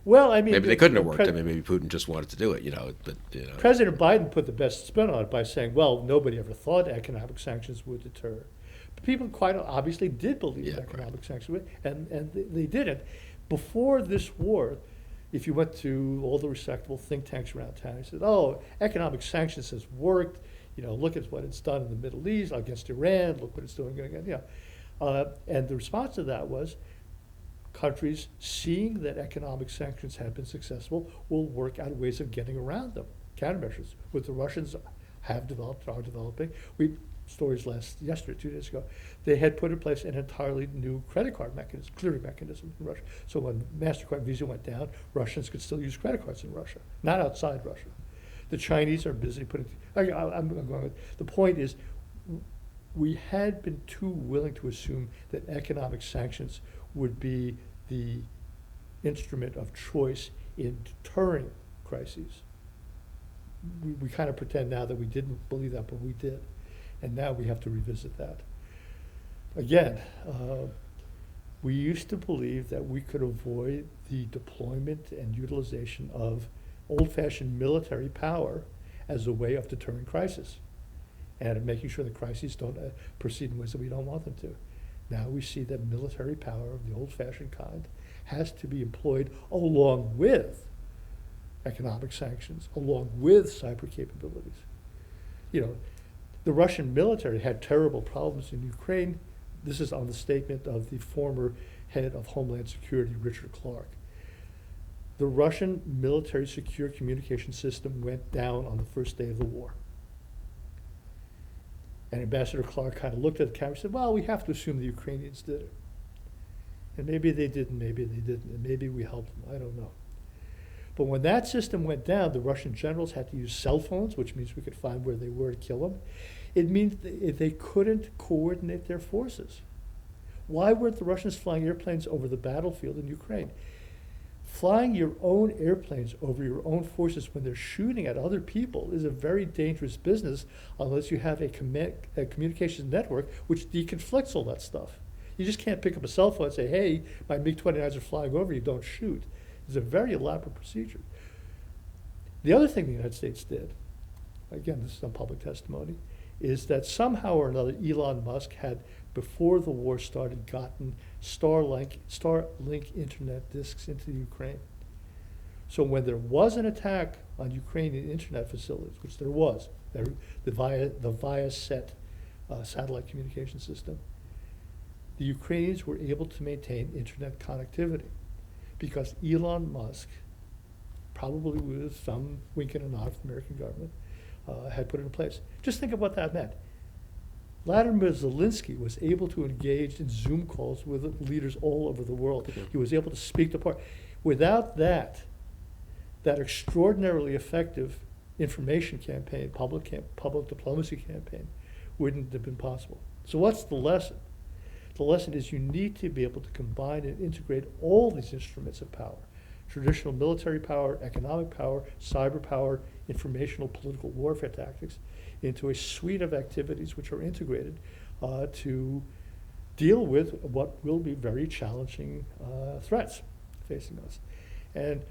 Well, I mean, Maybe they couldn't have worked. I mean, maybe Putin just wanted to do it, But President Biden put the best spin on it by saying, well, nobody ever thought economic sanctions would deter. But people quite obviously did believe economic sanctions would, and they didn't. Before this war, if you went to all the respectable think tanks around town, you said, oh, economic sanctions has worked. Look at what it's done in the Middle East against Iran. Look what it's doing again. And the response to that was, countries seeing that economic sanctions have been successful will work out ways of getting around them, countermeasures, which the Russians have developed, are developing. Stories yesterday, 2 days ago, they had put in place an entirely new credit card mechanism, clearing mechanism in Russia. So when MasterCard and Visa went down, Russians could still use credit cards in Russia, not outside Russia. The Chinese are busy putting, I'm going with, the point is, we had been too willing to assume that economic sanctions would be the instrument of choice in deterring crises. We kind of pretend now that we didn't believe that, but we did. And now we have to revisit that. Again, we used to believe that we could avoid the deployment and utilization of old-fashioned military power as a way of deterring crisis and of making sure that crises don't proceed in ways that we don't want them to. Now we see that military power of the old-fashioned kind has to be employed along with economic sanctions, along with cyber capabilities. The Russian military had terrible problems in Ukraine. This is on the statement of the former head of Homeland Security, Richard Clark. The Russian military secure communication system went down on the first day of the war. And Ambassador Clark kind of looked at the camera and said, well, we have to assume the Ukrainians did it. And maybe they didn't, maybe they didn't, and maybe we helped them, I don't know. But when that system went down, the Russian generals had to use cell phones, which means we could find where they were to kill them. It means they couldn't coordinate their forces. Why weren't the Russians flying airplanes over the battlefield in Ukraine? Flying your own airplanes over your own forces when they're shooting at other people is a very dangerous business unless you have a communications network which deconflicts all that stuff. You just can't pick up a cell phone and say, hey, my MiG-29s are flying over you, don't shoot. It's a very elaborate procedure. The other thing the United States did, again, this is on public testimony, is that somehow or another Elon Musk had, before the war started, gotten Starlink internet disks into Ukraine. So when there was an attack on Ukrainian internet facilities, which there was, the Viasat satellite communication system, the Ukrainians were able to maintain internet connectivity because Elon Musk, probably with some wink and a nod from the American government, had put it in place. Just think of what that meant. Vladimir Zelensky was able to engage in Zoom calls with leaders all over the world. He was able to speak to part. Without that extraordinarily effective information campaign, public diplomacy campaign, wouldn't have been possible. So what's the lesson? The lesson is you need to be able to combine and integrate all these instruments of power: traditional military power, economic power, cyber power, informational political warfare tactics, into a suite of activities which are integrated to deal with what will be very challenging threats facing us. And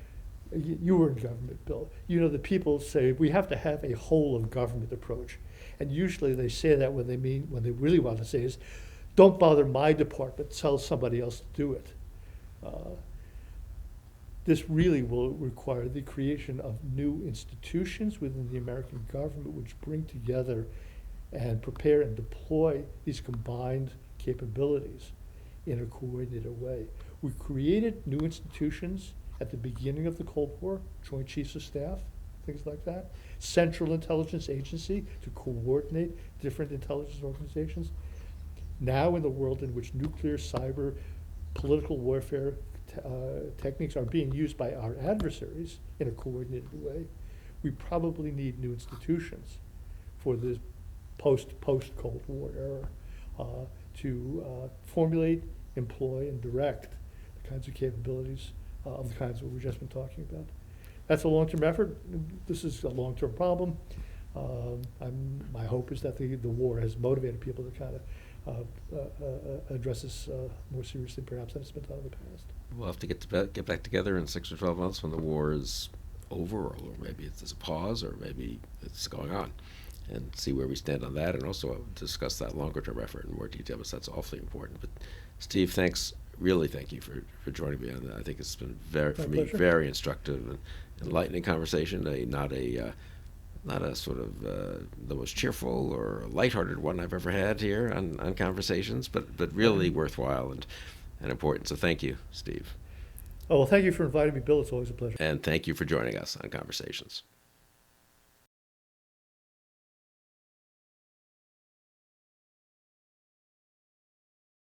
you were in government, Bill. The people say we have to have a whole of government approach. And usually they say that when they really want to say is, don't bother my department, tell somebody else to do it. This really will require the creation of new institutions within the American government which bring together and prepare and deploy these combined capabilities in a coordinated way. We created new institutions at the beginning of the Cold War, Joint Chiefs of Staff, things like that, Central Intelligence Agency to coordinate different intelligence organizations. Now, in the world in which nuclear, cyber, political warfare techniques are being used by our adversaries in a coordinated way, we probably need new institutions for this post-Cold War era to formulate, employ, and direct the kinds of capabilities of the kinds that we've just been talking about. That's a long-term effort. This is a long-term problem. My hope is that the war has motivated people to kind of address this more seriously, perhaps, than it's been done in the past. We'll have to get back together in 6 or 12 months when the war is over, or maybe there's a pause, or maybe it's going on, and see where we stand on that, and also discuss that longer-term effort in more detail, because that's awfully important. But Steve, thanks. Really, thank you for joining me on that. I think it's been very instructive and enlightening conversation. Not a sort of the most cheerful or lighthearted one I've ever had here on Conversations, but really worthwhile and important. So thank you, Steve. Oh, well, thank you for inviting me, Bill. It's always a pleasure. And thank you for joining us on Conversations.